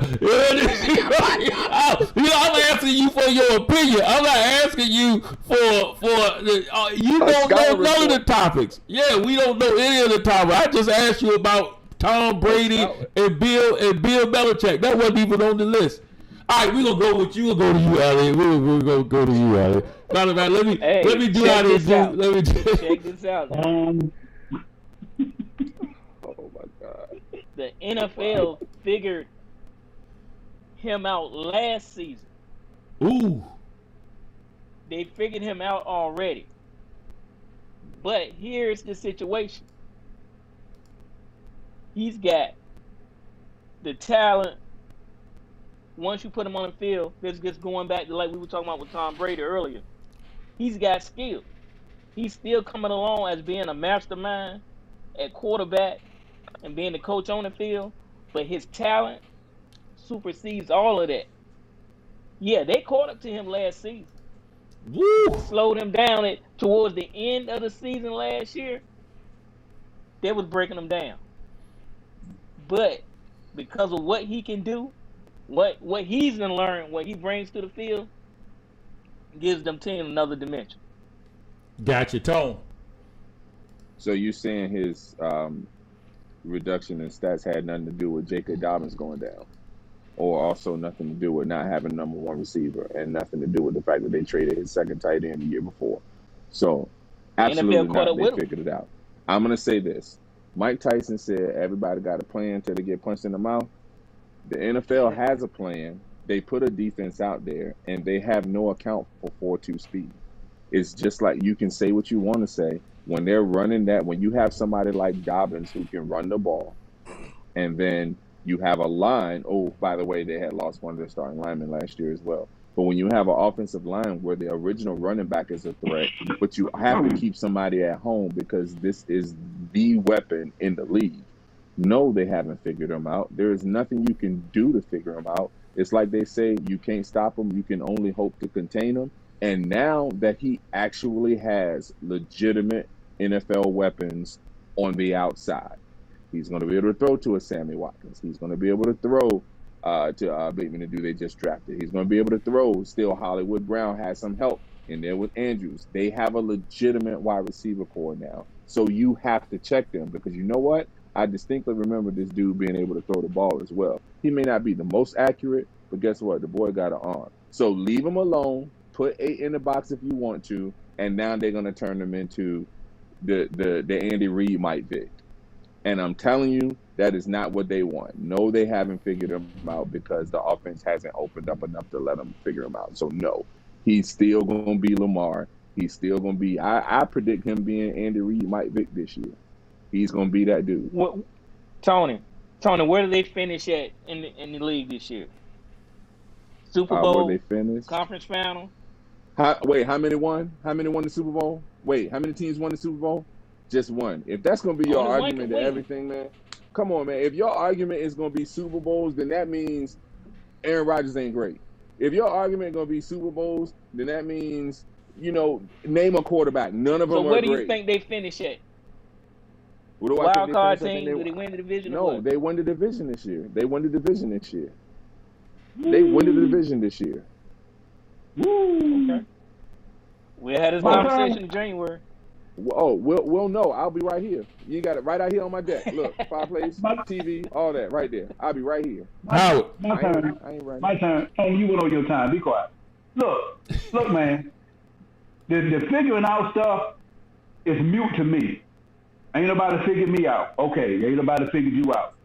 [SPEAKER 1] I'm asking you for your opinion. I'm not asking you for you don't know none of the topics. Yeah, we don't know any of the topics. I just asked you about Tom Brady and Bill Belichick. That wasn't even on the list. All right, we're gonna go with you. We'll go to you, Elliot. We're gonna go to you, Elliot. Matter of fact, let me do how they do. Let me do.
[SPEAKER 4] Check this out.
[SPEAKER 2] Oh my God.
[SPEAKER 4] The NFL figured him out last season.
[SPEAKER 1] Ooh.
[SPEAKER 4] They figured him out already. But here's the situation. He's got the talent. Once you put him on the field, this gets going back to like we were talking about with Tom Brady earlier. He's got skill. He's still coming along as being a mastermind at quarterback and being the coach on the field, but his talent supersedes all of that. Yeah, they caught up to him last season.
[SPEAKER 1] Woo.
[SPEAKER 4] Slowed him down towards the end of the season last year. They was breaking him down. But because of what he can do, what he's gonna learn, what he brings to the field, gives them team another dimension.
[SPEAKER 1] Gotcha, Tone.
[SPEAKER 2] So you saying his reduction in stats had nothing to do with J.K. Dobbins going down, or also nothing to do with not having number one receiver, and nothing to do with the fact that they traded his second tight end the year before. So
[SPEAKER 4] The
[SPEAKER 2] absolutely
[SPEAKER 4] NFL caught
[SPEAKER 2] not.
[SPEAKER 4] up
[SPEAKER 2] They
[SPEAKER 4] with him.
[SPEAKER 2] figured it out. I'm gonna say this: Mike Tyson said everybody got a plan until they get punched in the mouth. The NFL has a plan. They put a defense out there, and they have no account for 4-2 speed. It's just like you can say what you want to say when they're running that. When you have somebody like Dobbins who can run the ball, and then you have a line. Oh, by the way, they had lost one of their starting linemen last year as well. But when you have an offensive line where the original running back is a threat, but you have to keep somebody at home because this is the weapon in the league. No, they haven't figured them out. There is nothing you can do to figure them out. It's like they say, you can't stop them. You can only hope to contain them. And now that he actually has legitimate NFL weapons on the outside, he's going to be able to throw to a Sammy Watkins. He's going to be able to throw to Bateman and they just drafted. He's going to be able to throw. Still, Hollywood Brown has some help in there with Andrews. They have a legitimate wide receiver core now. So you have to check them because you know what? I distinctly remember this dude being able to throw the ball as well. He may not be the most accurate, but guess what? The boy got an arm. So leave him alone. Put 8 in the box if you want to, and now they're going to turn them into the Andy Reid Mike Vick. And I'm telling you, that is not what they want. No, they haven't figured them out because the offense hasn't opened up enough to let them figure them out. So no, he's still going to be Lamar. He's still going to be. I predict him being Andy Reid Mike Vick this year. He's going to be that dude.
[SPEAKER 4] Tony, where do they finish at in the league this year? Super Bowl?
[SPEAKER 2] Where they finish?
[SPEAKER 4] Conference final?
[SPEAKER 2] How many won? How many won the Super Bowl? Wait, how many teams won the Super Bowl? Just one. If that's going to be your argument to everything, man, come on, man. If your argument is going to be Super Bowls, then that means Aaron Rodgers ain't great. If your argument is going to be Super Bowls, then that means, name a quarterback. None of them are great.
[SPEAKER 4] So where do you think they finish at? Wild card team? Do they win the division?
[SPEAKER 2] No, they won the division this year. They won the division this year.
[SPEAKER 4] Woo. Okay. We had this conversation in January.
[SPEAKER 2] Oh, we'll know. I'll be right here. You got it right out here on my deck. Look, fireplace, TV, all that right there. I'll be right here.
[SPEAKER 3] My turn. My turn. Oh, you went on your time. Be quiet. Look, man. The figuring out stuff is mute to me. Ain't nobody figured me out. Okay, ain't nobody figured you out.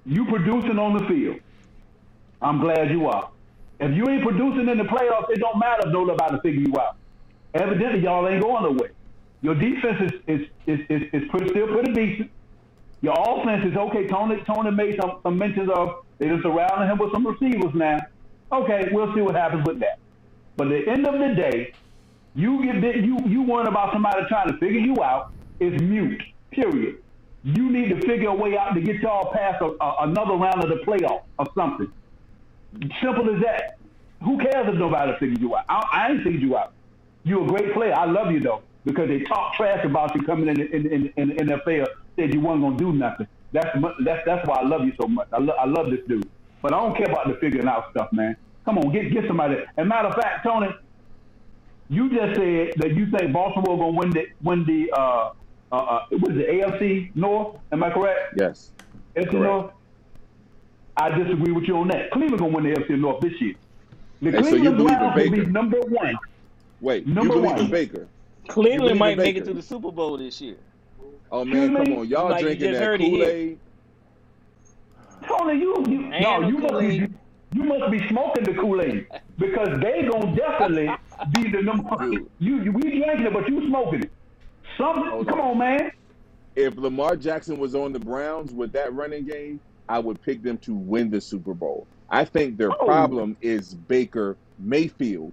[SPEAKER 3] You producing on the field. I'm glad you are. If you ain't producing in the playoffs, it don't matter if nobody figure you out. Evidently, y'all ain't going nowhere. Your defense is still pretty decent. Your offense is okay. Tony made some mentions of they just surrounding him with some receivers now. Okay, we'll see what happens with that. But at the end of the day, you worrying about somebody trying to figure you out is mute. Period. You need to figure a way out to get y'all past another round of the playoff or something. Simple as that. Who cares if nobody figured you out? I ain't figured you out. You're a great player. I love you though, because they talk trash about you coming in the NFL. Said you weren't gonna do nothing. That's why I love you so much. I love this dude, but I don't care about the figuring out stuff, man. Come on, get somebody. And matter of fact, Tony, you just said that you think Baltimore gonna win the what is it, AFC North? Am I correct?
[SPEAKER 2] Yes.
[SPEAKER 3] AFC North. I disagree with you on that. Cleveland gonna win the AFC North this year. The Cleveland Browns will be number one.
[SPEAKER 2] Wait, you believe in Baker?
[SPEAKER 4] Cleveland might make it to the Super Bowl this year.
[SPEAKER 2] Oh man, come on, y'all drinking that Kool-Aid?
[SPEAKER 3] Tony, you must be smoking the Kool-Aid because they gonna definitely be the number one. We drinking it, but you smoking it. Come on, man.
[SPEAKER 2] If Lamar Jackson was on the Browns with that running game, I would pick them to win the Super Bowl. I think their problem is Baker Mayfield.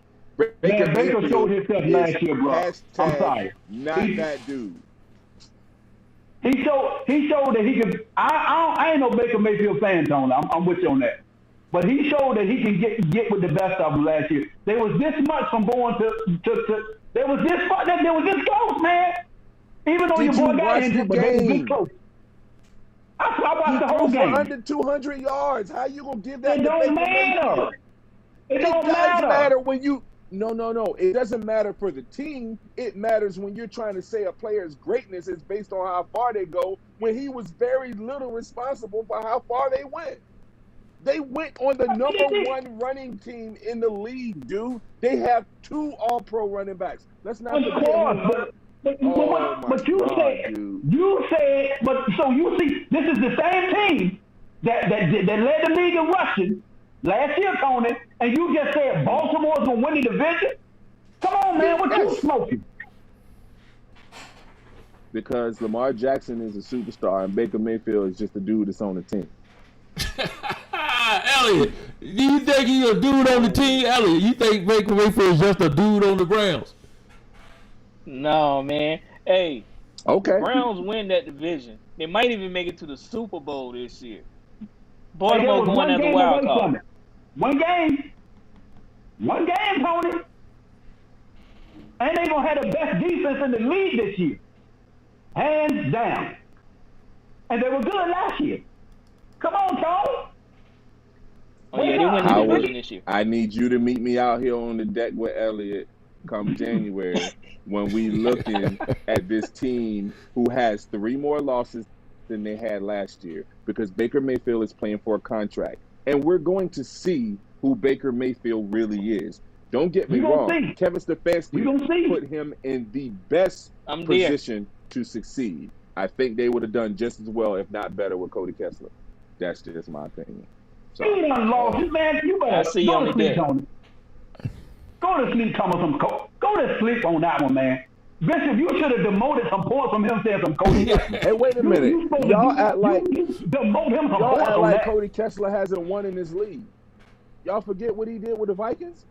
[SPEAKER 3] Baker showed himself last year, bro. I'm sorry.
[SPEAKER 2] Not that dude.
[SPEAKER 3] He showed that he could. I ain't no Baker Mayfield fan, Tony. I'm with you on that. But he showed that he can get with the best of them last year. There was this much from going to there was this close, man. Even though your boy got injured, but they was this close. I watched the whole game.
[SPEAKER 2] For under 200 yards. How you gonna give that?
[SPEAKER 3] It don't matter. It don't matter
[SPEAKER 2] when No. It doesn't matter for the team. It matters when you're trying to say a player's greatness is based on how far they go, when he was very little responsible for how far they went. They went on the number one running team in the league, dude. They have 2 all-pro running backs. Let's not forget.
[SPEAKER 3] But you said, but so you see, this is the same team that led the league in rushing last year, Tony, and you just said Baltimore's gonna win the division. Come on, man, what you smoking?
[SPEAKER 2] Because Lamar Jackson is a superstar and Baker Mayfield is just a dude that's on the team.
[SPEAKER 1] Elliot, do you think he's a dude on the team? Elliot, you think Baker Mayfield is just a dude on the grounds?
[SPEAKER 4] No, man. Hey,
[SPEAKER 2] okay.
[SPEAKER 4] Browns win that division. They might even make it to the Super Bowl this year. Baltimore going as a wild card.
[SPEAKER 3] One game, Tony. And they're going to have the best defense in the league this year. Hands down. And they were good last year. Come on, Tony.
[SPEAKER 4] Oh, yeah, they win the division this year.
[SPEAKER 2] I need you to meet me out here on the deck with Elliot come January when we looking at this team who has 3 more losses than they had last year because Baker Mayfield is playing for a contract. And we're going to see who Baker Mayfield really is. Don't get me wrong. Kevin Stefanski put him in the best position to succeed. I think they would have done just as well, if not better, with Cody Kessler. That's just my opinion.
[SPEAKER 3] So, he done lost his man. You better go to sleep on it. Go to sleep, Thomas. Go to sleep on that one, man. Bishop, you should have demoted some points from him saying some Cody Kessler.
[SPEAKER 2] Hey, wait a minute. Y'all act like
[SPEAKER 3] Cody
[SPEAKER 2] Kessler hasn't won in this league. Y'all forget what he did with the Vikings?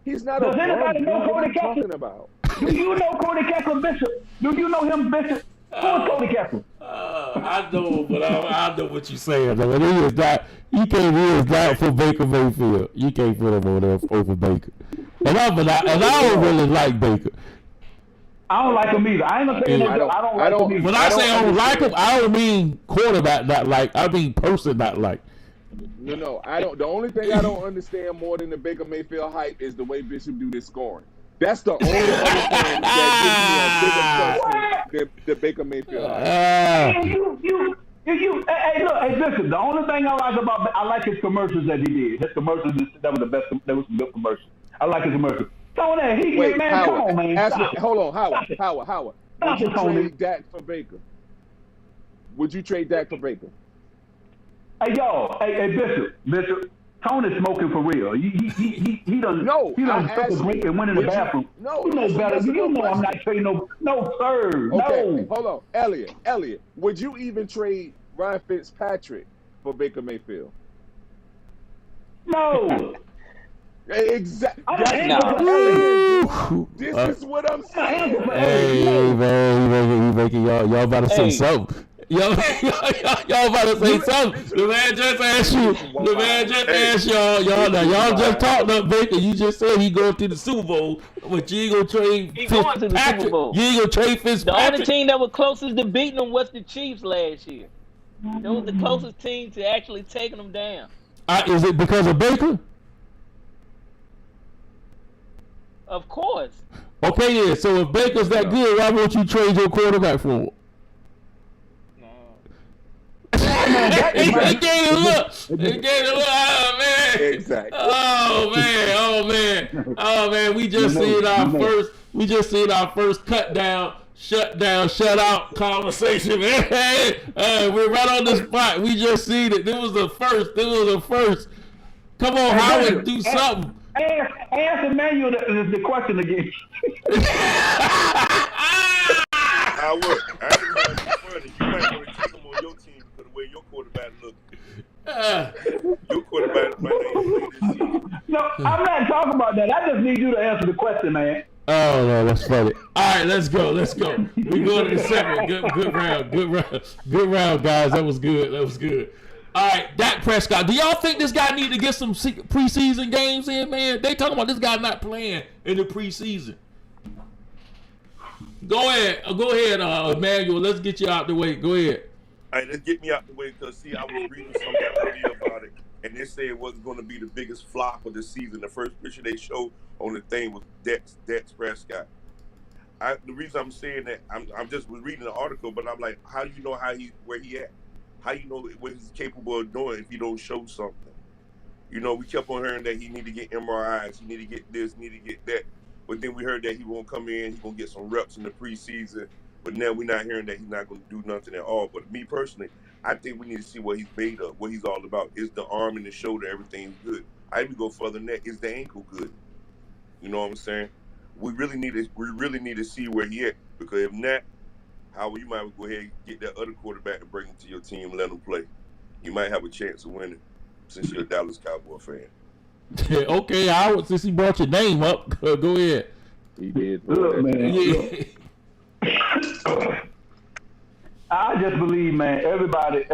[SPEAKER 2] He's not a
[SPEAKER 3] Does anybody know Cody Kessler?
[SPEAKER 2] Talking about?
[SPEAKER 3] Do you know Cody Kessler, Bishop? Do you know him, Bishop? Who is Cody Kessler?
[SPEAKER 1] I know, but I know what you're saying. Though. And he is not. You can't really not for Baker Mayfield. You can't put him on there over Baker. And I don't really like Baker.
[SPEAKER 3] I don't like him either. I ain't gonna say I don't like him either.
[SPEAKER 1] When I say I don't like him, I don't mean quarterback not like. I mean person not like.
[SPEAKER 2] No, I don't. The only thing I don't understand more than the Baker Mayfield hype is the way Bishop do this scoring. That's the only other thing that gives me a bigger trust than the Baker Mayfield hype.
[SPEAKER 3] Hey, look, Bishop. The only thing I like his commercials that he did. His commercials, that was the best. That was some good commercials. I like his commercials. Come on,
[SPEAKER 2] Wait,
[SPEAKER 3] man,
[SPEAKER 2] Howard,
[SPEAKER 3] come on, man.
[SPEAKER 2] Hold on, Howard. Would you trade Dak for Baker? Would you trade Dak for Baker?
[SPEAKER 3] Hey, y'all. Hey, Bishop. Tony's smoking for real. He done.
[SPEAKER 2] No,
[SPEAKER 3] he done took a break and went in the bathroom.
[SPEAKER 2] No,
[SPEAKER 3] you know better. You know I'm not trading no sir.
[SPEAKER 2] Okay,
[SPEAKER 3] no.
[SPEAKER 2] Hold on, Elliot. Would you even trade Ryan Fitzpatrick for Baker Mayfield?
[SPEAKER 3] No.
[SPEAKER 2] Exactly. This is what I'm saying.
[SPEAKER 1] Hey, man, y'all about to say something. Y'all about to say something. The man just asked you. The man just asked y'all. Y'all just talked up Baker. You just said he going to the Super Bowl, but you ain't gonna trade
[SPEAKER 4] going to the Super Bowl.
[SPEAKER 1] You ain't gonna trade Fitzpatrick.
[SPEAKER 4] The only team that was closest to beating them was the Chiefs last year. That was the closest team to actually taking them down.
[SPEAKER 1] Is it because of Baker?
[SPEAKER 4] Of course.
[SPEAKER 1] Okay, yeah. So if Baker's that good, why won't you trade your quarterback for him? He gave a look. Oh man.
[SPEAKER 2] Exactly.
[SPEAKER 1] Oh man. We just seen our first cut down, shut out conversation, man. We're right on the spot. We just seen it. This was the first. Come on, Howard, do something.
[SPEAKER 3] Ask Emmanuel the question again.
[SPEAKER 5] Howard, I ain't gonna be funny. You might want to take him on your team because the way your quarterback looks. Your quarterback might not even play this season.
[SPEAKER 3] No, I'm not talking about that. I just need you to answer the question, man.
[SPEAKER 1] Oh no, that's funny. All right, let's go. We going to the second. Good round, guys. That was good. All right, Dak Prescott. Do y'all think this guy need to get some preseason games in, man? They talking about this guy not playing in the preseason. Go ahead, Emmanuel. Let's get you out the way. Go ahead.
[SPEAKER 5] All right, let's get me out the way because, see, I was reading something earlier about it. and they said it was going to be the biggest flop of the season. The first picture they showed on the thing was Dex Prescott. The reason I'm saying that, I'm just was reading the article, but I'm like, how do you know where he at? How you know what he's capable of doing if he don't show something? You know, we kept on hearing that he need to get MRIs, he need to get this, need to get that. But then we heard that he won't come in, he's gonna get some reps in the preseason. But now we're not hearing that he's not gonna do nothing at all. But me personally, I think we need to see what he's made of, what he's all about. Is the arm and the shoulder, everything's good. I even go further than that. Is the ankle good? You know what I'm saying? We really need to see where he at, because if not, Howard, you might as well go ahead and get that other quarterback to bring him to your team and let him play. You might have a chance of winning, since you're a Dallas Cowboy fan.
[SPEAKER 1] Okay, Howard, since he brought your name up, go ahead.
[SPEAKER 2] He did.
[SPEAKER 3] Look, man.
[SPEAKER 1] Yeah.
[SPEAKER 3] I just believe, man, everybody,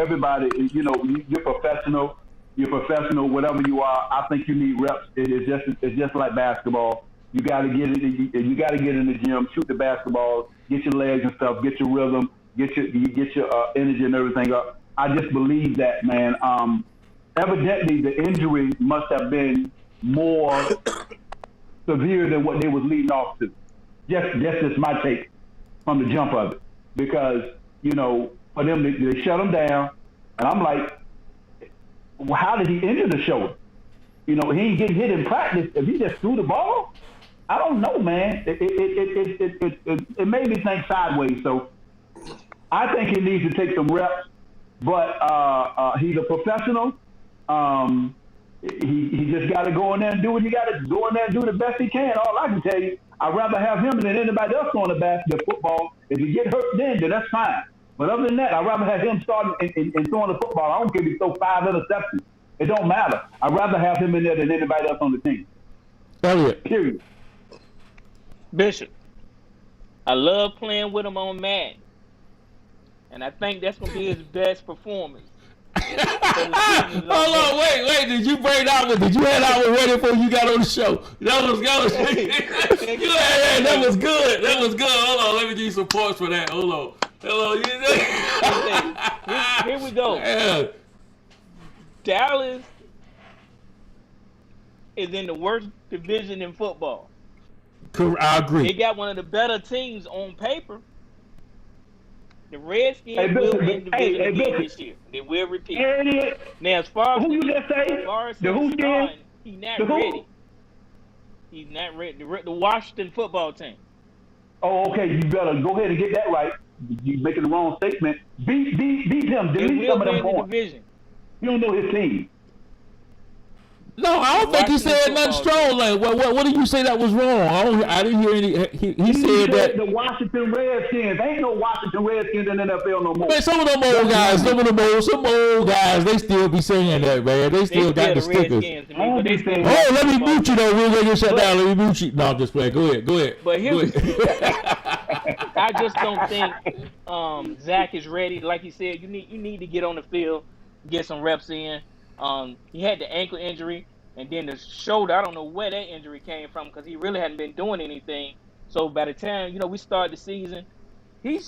[SPEAKER 3] you know, you're professional, whatever you are. I think you need reps. It's just like basketball. You got to get it. You got to get in the gym, shoot the basketball, get your legs and stuff, get your rhythm, get your energy and everything up. I just believe that, man. Evidently, the injury must have been more severe than what they was leading off to. Just my take from the jump of it, because you know, for them they shut him down, and I'm like, well, how did he injure the shoulder? You know, he ain't getting hit in practice. If he just threw the ball, I don't know, man. It made me think sideways. So I think he needs to take some reps, but he's a professional. He just got to go in there and do what he got to go in there and do the best he can. All I can tell you, I'd rather have him than anybody else on the basketball football. If he get hurt then that's fine. But other than that, I'd rather have him starting and throwing the football. I don't care if he throw 5 interceptions. It don't matter. I'd rather have him in there than anybody else on the team.
[SPEAKER 1] Elliot.
[SPEAKER 3] Period.
[SPEAKER 4] Bishop, I love playing with him on Madden, and I think that's going to be his best performance.
[SPEAKER 1] Hold on, wait. Did you bring that one? Did you have that one ready before you got on the show? That was good. That was good. Hold on, let me give you some points for that. Hold on.
[SPEAKER 4] Here we go.
[SPEAKER 1] Yeah.
[SPEAKER 4] Dallas is in the worst division in football.
[SPEAKER 1] I agree.
[SPEAKER 4] They got one of the better teams on paper. The Redskins will win the division again this year. They will repeat. Now, as far as him starting, he's not ready. He's not ready. The Washington football team.
[SPEAKER 3] Oh, okay. You better go ahead and get that right. You're making the wrong statement. Beat him. Delete some of them points. You don't know his team.
[SPEAKER 1] No, I don't think he said nothing strong. Like, what did you say that was wrong? I didn't hear any. He said that
[SPEAKER 3] the Washington Redskins. Ain't no Washington Redskins in the NFL no more.
[SPEAKER 1] Man, some of them old guys, they still be saying that, man. They still got the stickers. Let me mute you though. We're gonna get shut down. Let me mute you. No, I'm just playing. Go ahead.
[SPEAKER 4] But I just don't think Zach is ready. Like he said, you need to get on the field, get some reps in. He had the ankle injury, and then the shoulder. I don't know where that injury came from, because he really hadn't been doing anything. So by the time we start the season, he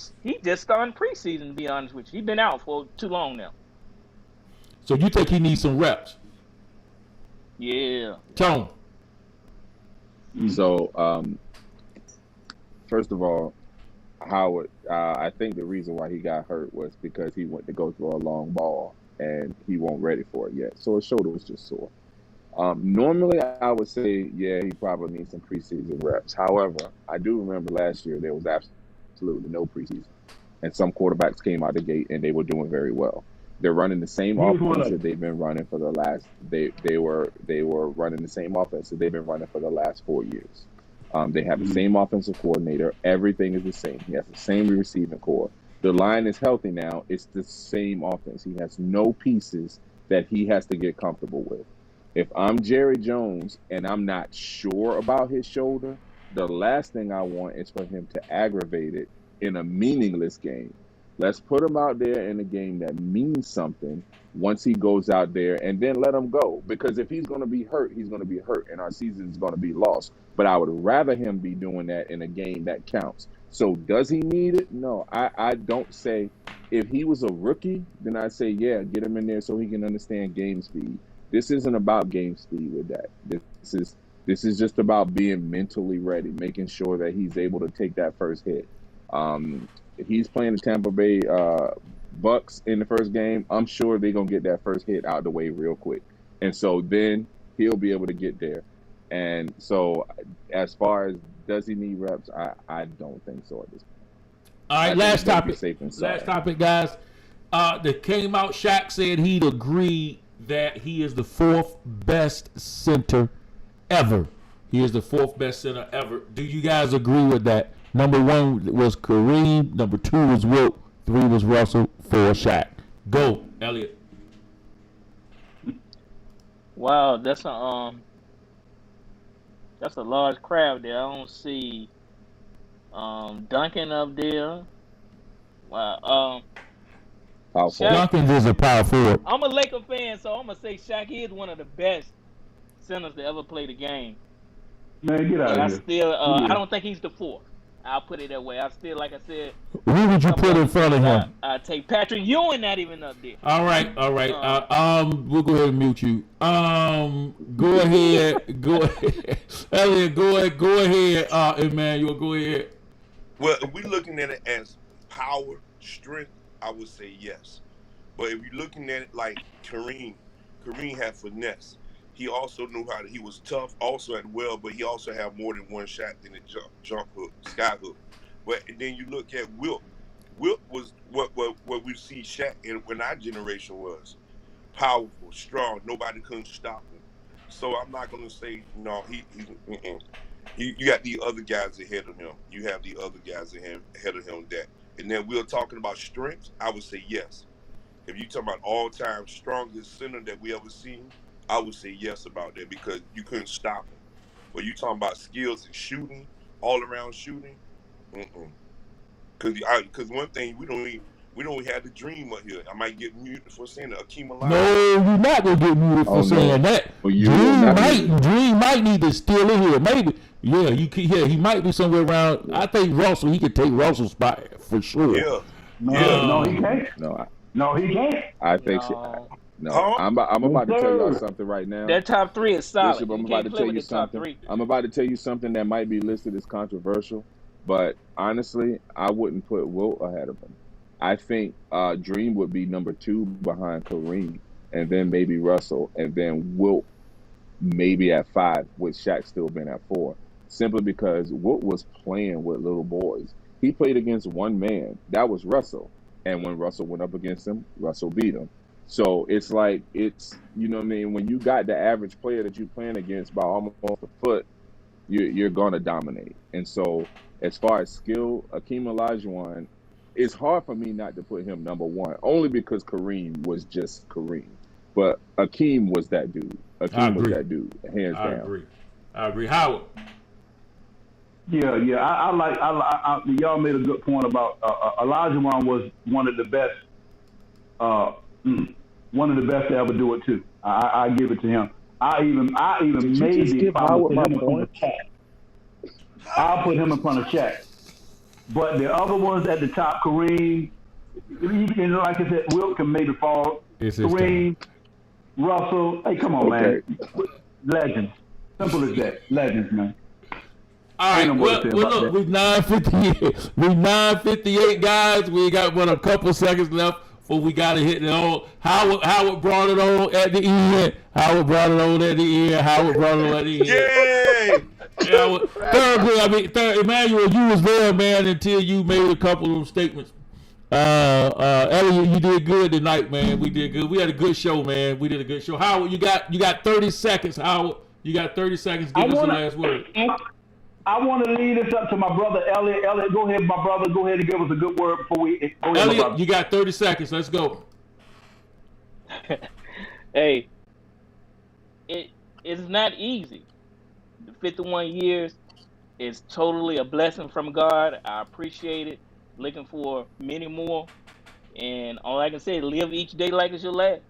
[SPEAKER 4] just starting preseason. To be honest with you, he's been out for too long now.
[SPEAKER 1] So you think he needs some reps?
[SPEAKER 4] Yeah.
[SPEAKER 1] Tone.
[SPEAKER 2] So, first of all, Howard, I think the reason why he got hurt was because he went to go throw a long ball and he wasn't ready for it yet. So his shoulder was just sore. Normally, I would say, yeah, he probably needs some preseason reps. However, I do remember last year there was absolutely no preseason. And some quarterbacks came out the gate and they were doing very well. They're running the same offense that they've been running for the last. They were running the same offense that they've been running for the last 4 years. They have the same offensive coordinator. Everything is the same. He has the same receiving core. The line is healthy now. It's the same offense. He has no pieces that he has to get comfortable with. If I'm Jerry Jones and I'm not sure about his shoulder, the last thing I want is for him to aggravate it in a meaningless game. Let's put him out there in a game that means something once he goes out there, and then let him go. Because if he's going to be hurt, he's going to be hurt, and our season is going to be lost. But I would rather him be doing that in a game that counts. So does he need it? No, I don't say. If he was a rookie, then I'd say, yeah, get him in there so he can understand game speed. This isn't about game speed with that. This is just about being mentally ready, making sure that he's able to take that first hit. He's playing the Tampa Bay Bucks in the first game. I'm sure they're gonna get that first hit out of the way real quick, and so then he'll be able to get there. And so, as far as does he need reps, I don't think so at this point.
[SPEAKER 1] All right, last topic. Last topic, guys. That came out. Shaq said he'd agree that he is the fourth best center ever. He is the fourth best center ever. Do you guys agree with that? Number 1 was Kareem. Number 2 was Wilt. 3 was Russell. 4 Shaq. Go, Elliot.
[SPEAKER 4] Wow, that's a large crowd there. I don't see Duncan up there. Wow.
[SPEAKER 1] Duncan is a power forward.
[SPEAKER 4] I'm a Laker fan, so I'm gonna say Shaq is one of the best centers to ever play the game.
[SPEAKER 3] Man, get out of here.
[SPEAKER 4] I don't think he's the fourth. I'll put it that way. I still, like I said.
[SPEAKER 1] Who would you put in front of him?
[SPEAKER 4] I take Patrick Ewing, not even up there.
[SPEAKER 1] All right. We'll go ahead and mute you. Go ahead. Elliot, go ahead. Emmanuel, go ahead.
[SPEAKER 5] Well, if we're looking at it as power, strength, I would say yes. But if you're looking at it like Kareem had finesse. He also knew he was tough, also at well, but he also had more than one shot than a jump hook, sky hook. But and then you look at Wilt. Wilt was what we see Shaq in our generation was. Powerful, strong, nobody couldn't stop him. So I'm not gonna say no, you got the other guys ahead of him. You have the other guys ahead of him that. And then we're talking about strengths, I would say yes. If you're talking about all-time strongest center that we ever seen, I would say yes about that because you couldn't stop him. But you talking about skills and shooting, all-around shooting, Because one thing we don't even have the dream up here. I might get muted for saying that. Akeem Olajuwon.
[SPEAKER 1] No, you're not gonna get muted for saying that. Well, Dream might need to steal in here. Maybe, he might be somewhere around. I think Russell. He could take Russell's spot for sure.
[SPEAKER 5] Yeah.
[SPEAKER 3] No, he can't. No, he can't.
[SPEAKER 2] I think so. No, I'm about to tell y'all something right now.
[SPEAKER 4] That top 3 is solid.
[SPEAKER 2] Bishop, I'm about to tell you something. I'm about to tell you something that might be listed as controversial, but honestly, I wouldn't put Wilt ahead of him. I think Dream would be number 2 behind Kareem, and then maybe Russell, and then Wilt maybe at 5, with Shaq still being at 4. Simply because Wilt was playing with little boys. He played against one man. That was Russell. And when Russell went up against him, Russell beat him. So it's like, you know what I mean? When you got the average player that you're playing against by almost a foot, you're going to dominate. And so as far as skill, Akeem Olajuwon, it's hard for me not to put him number 1, only because Kareem was just Kareem. But Akeem was that dude. Akeem was that dude, hands down.
[SPEAKER 1] I agree. Howard?
[SPEAKER 3] Yeah. Y'all made a good point about Olajuwon was one of the best. One of the best to ever do it too. I give it to him. I even maybe I'll put him in front of Shaq. I'll put him in front of Shaq. But the other ones at the top, Kareem, like I said, Wilt can maybe fall. Kareem, Russell. Hey, come on, man. Legends. Simple as that. Legends, man.
[SPEAKER 1] All right, well look, we're 9:58. We're 9:58, guys. We got a couple seconds left. We got to hit it on. Howard brought it on at the end. Thirdly, Emmanuel, you was there, man, until you made a couple of those statements. Elliot, you did good tonight, man. We did good. We had a good show, man. We did a good show. Howard, you got 30 seconds, Howard. You got 30 seconds. Give us the last word.
[SPEAKER 3] I want to lead this up to my brother, Elliot. Elliot, go ahead, my brother. Go ahead and give us a good word before we go ahead.
[SPEAKER 1] Elliot, you got 30 seconds. Let's go.
[SPEAKER 4] Hey, it's not easy. The 51 years is totally a blessing from God. I appreciate it. Looking for many more. And all I can say is live each day like it's your last.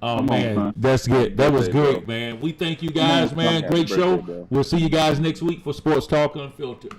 [SPEAKER 1] Oh, man, that's good. That was great, man. We thank you guys, man. Great show. We'll see you guys next week for Sports Talk Unfiltered.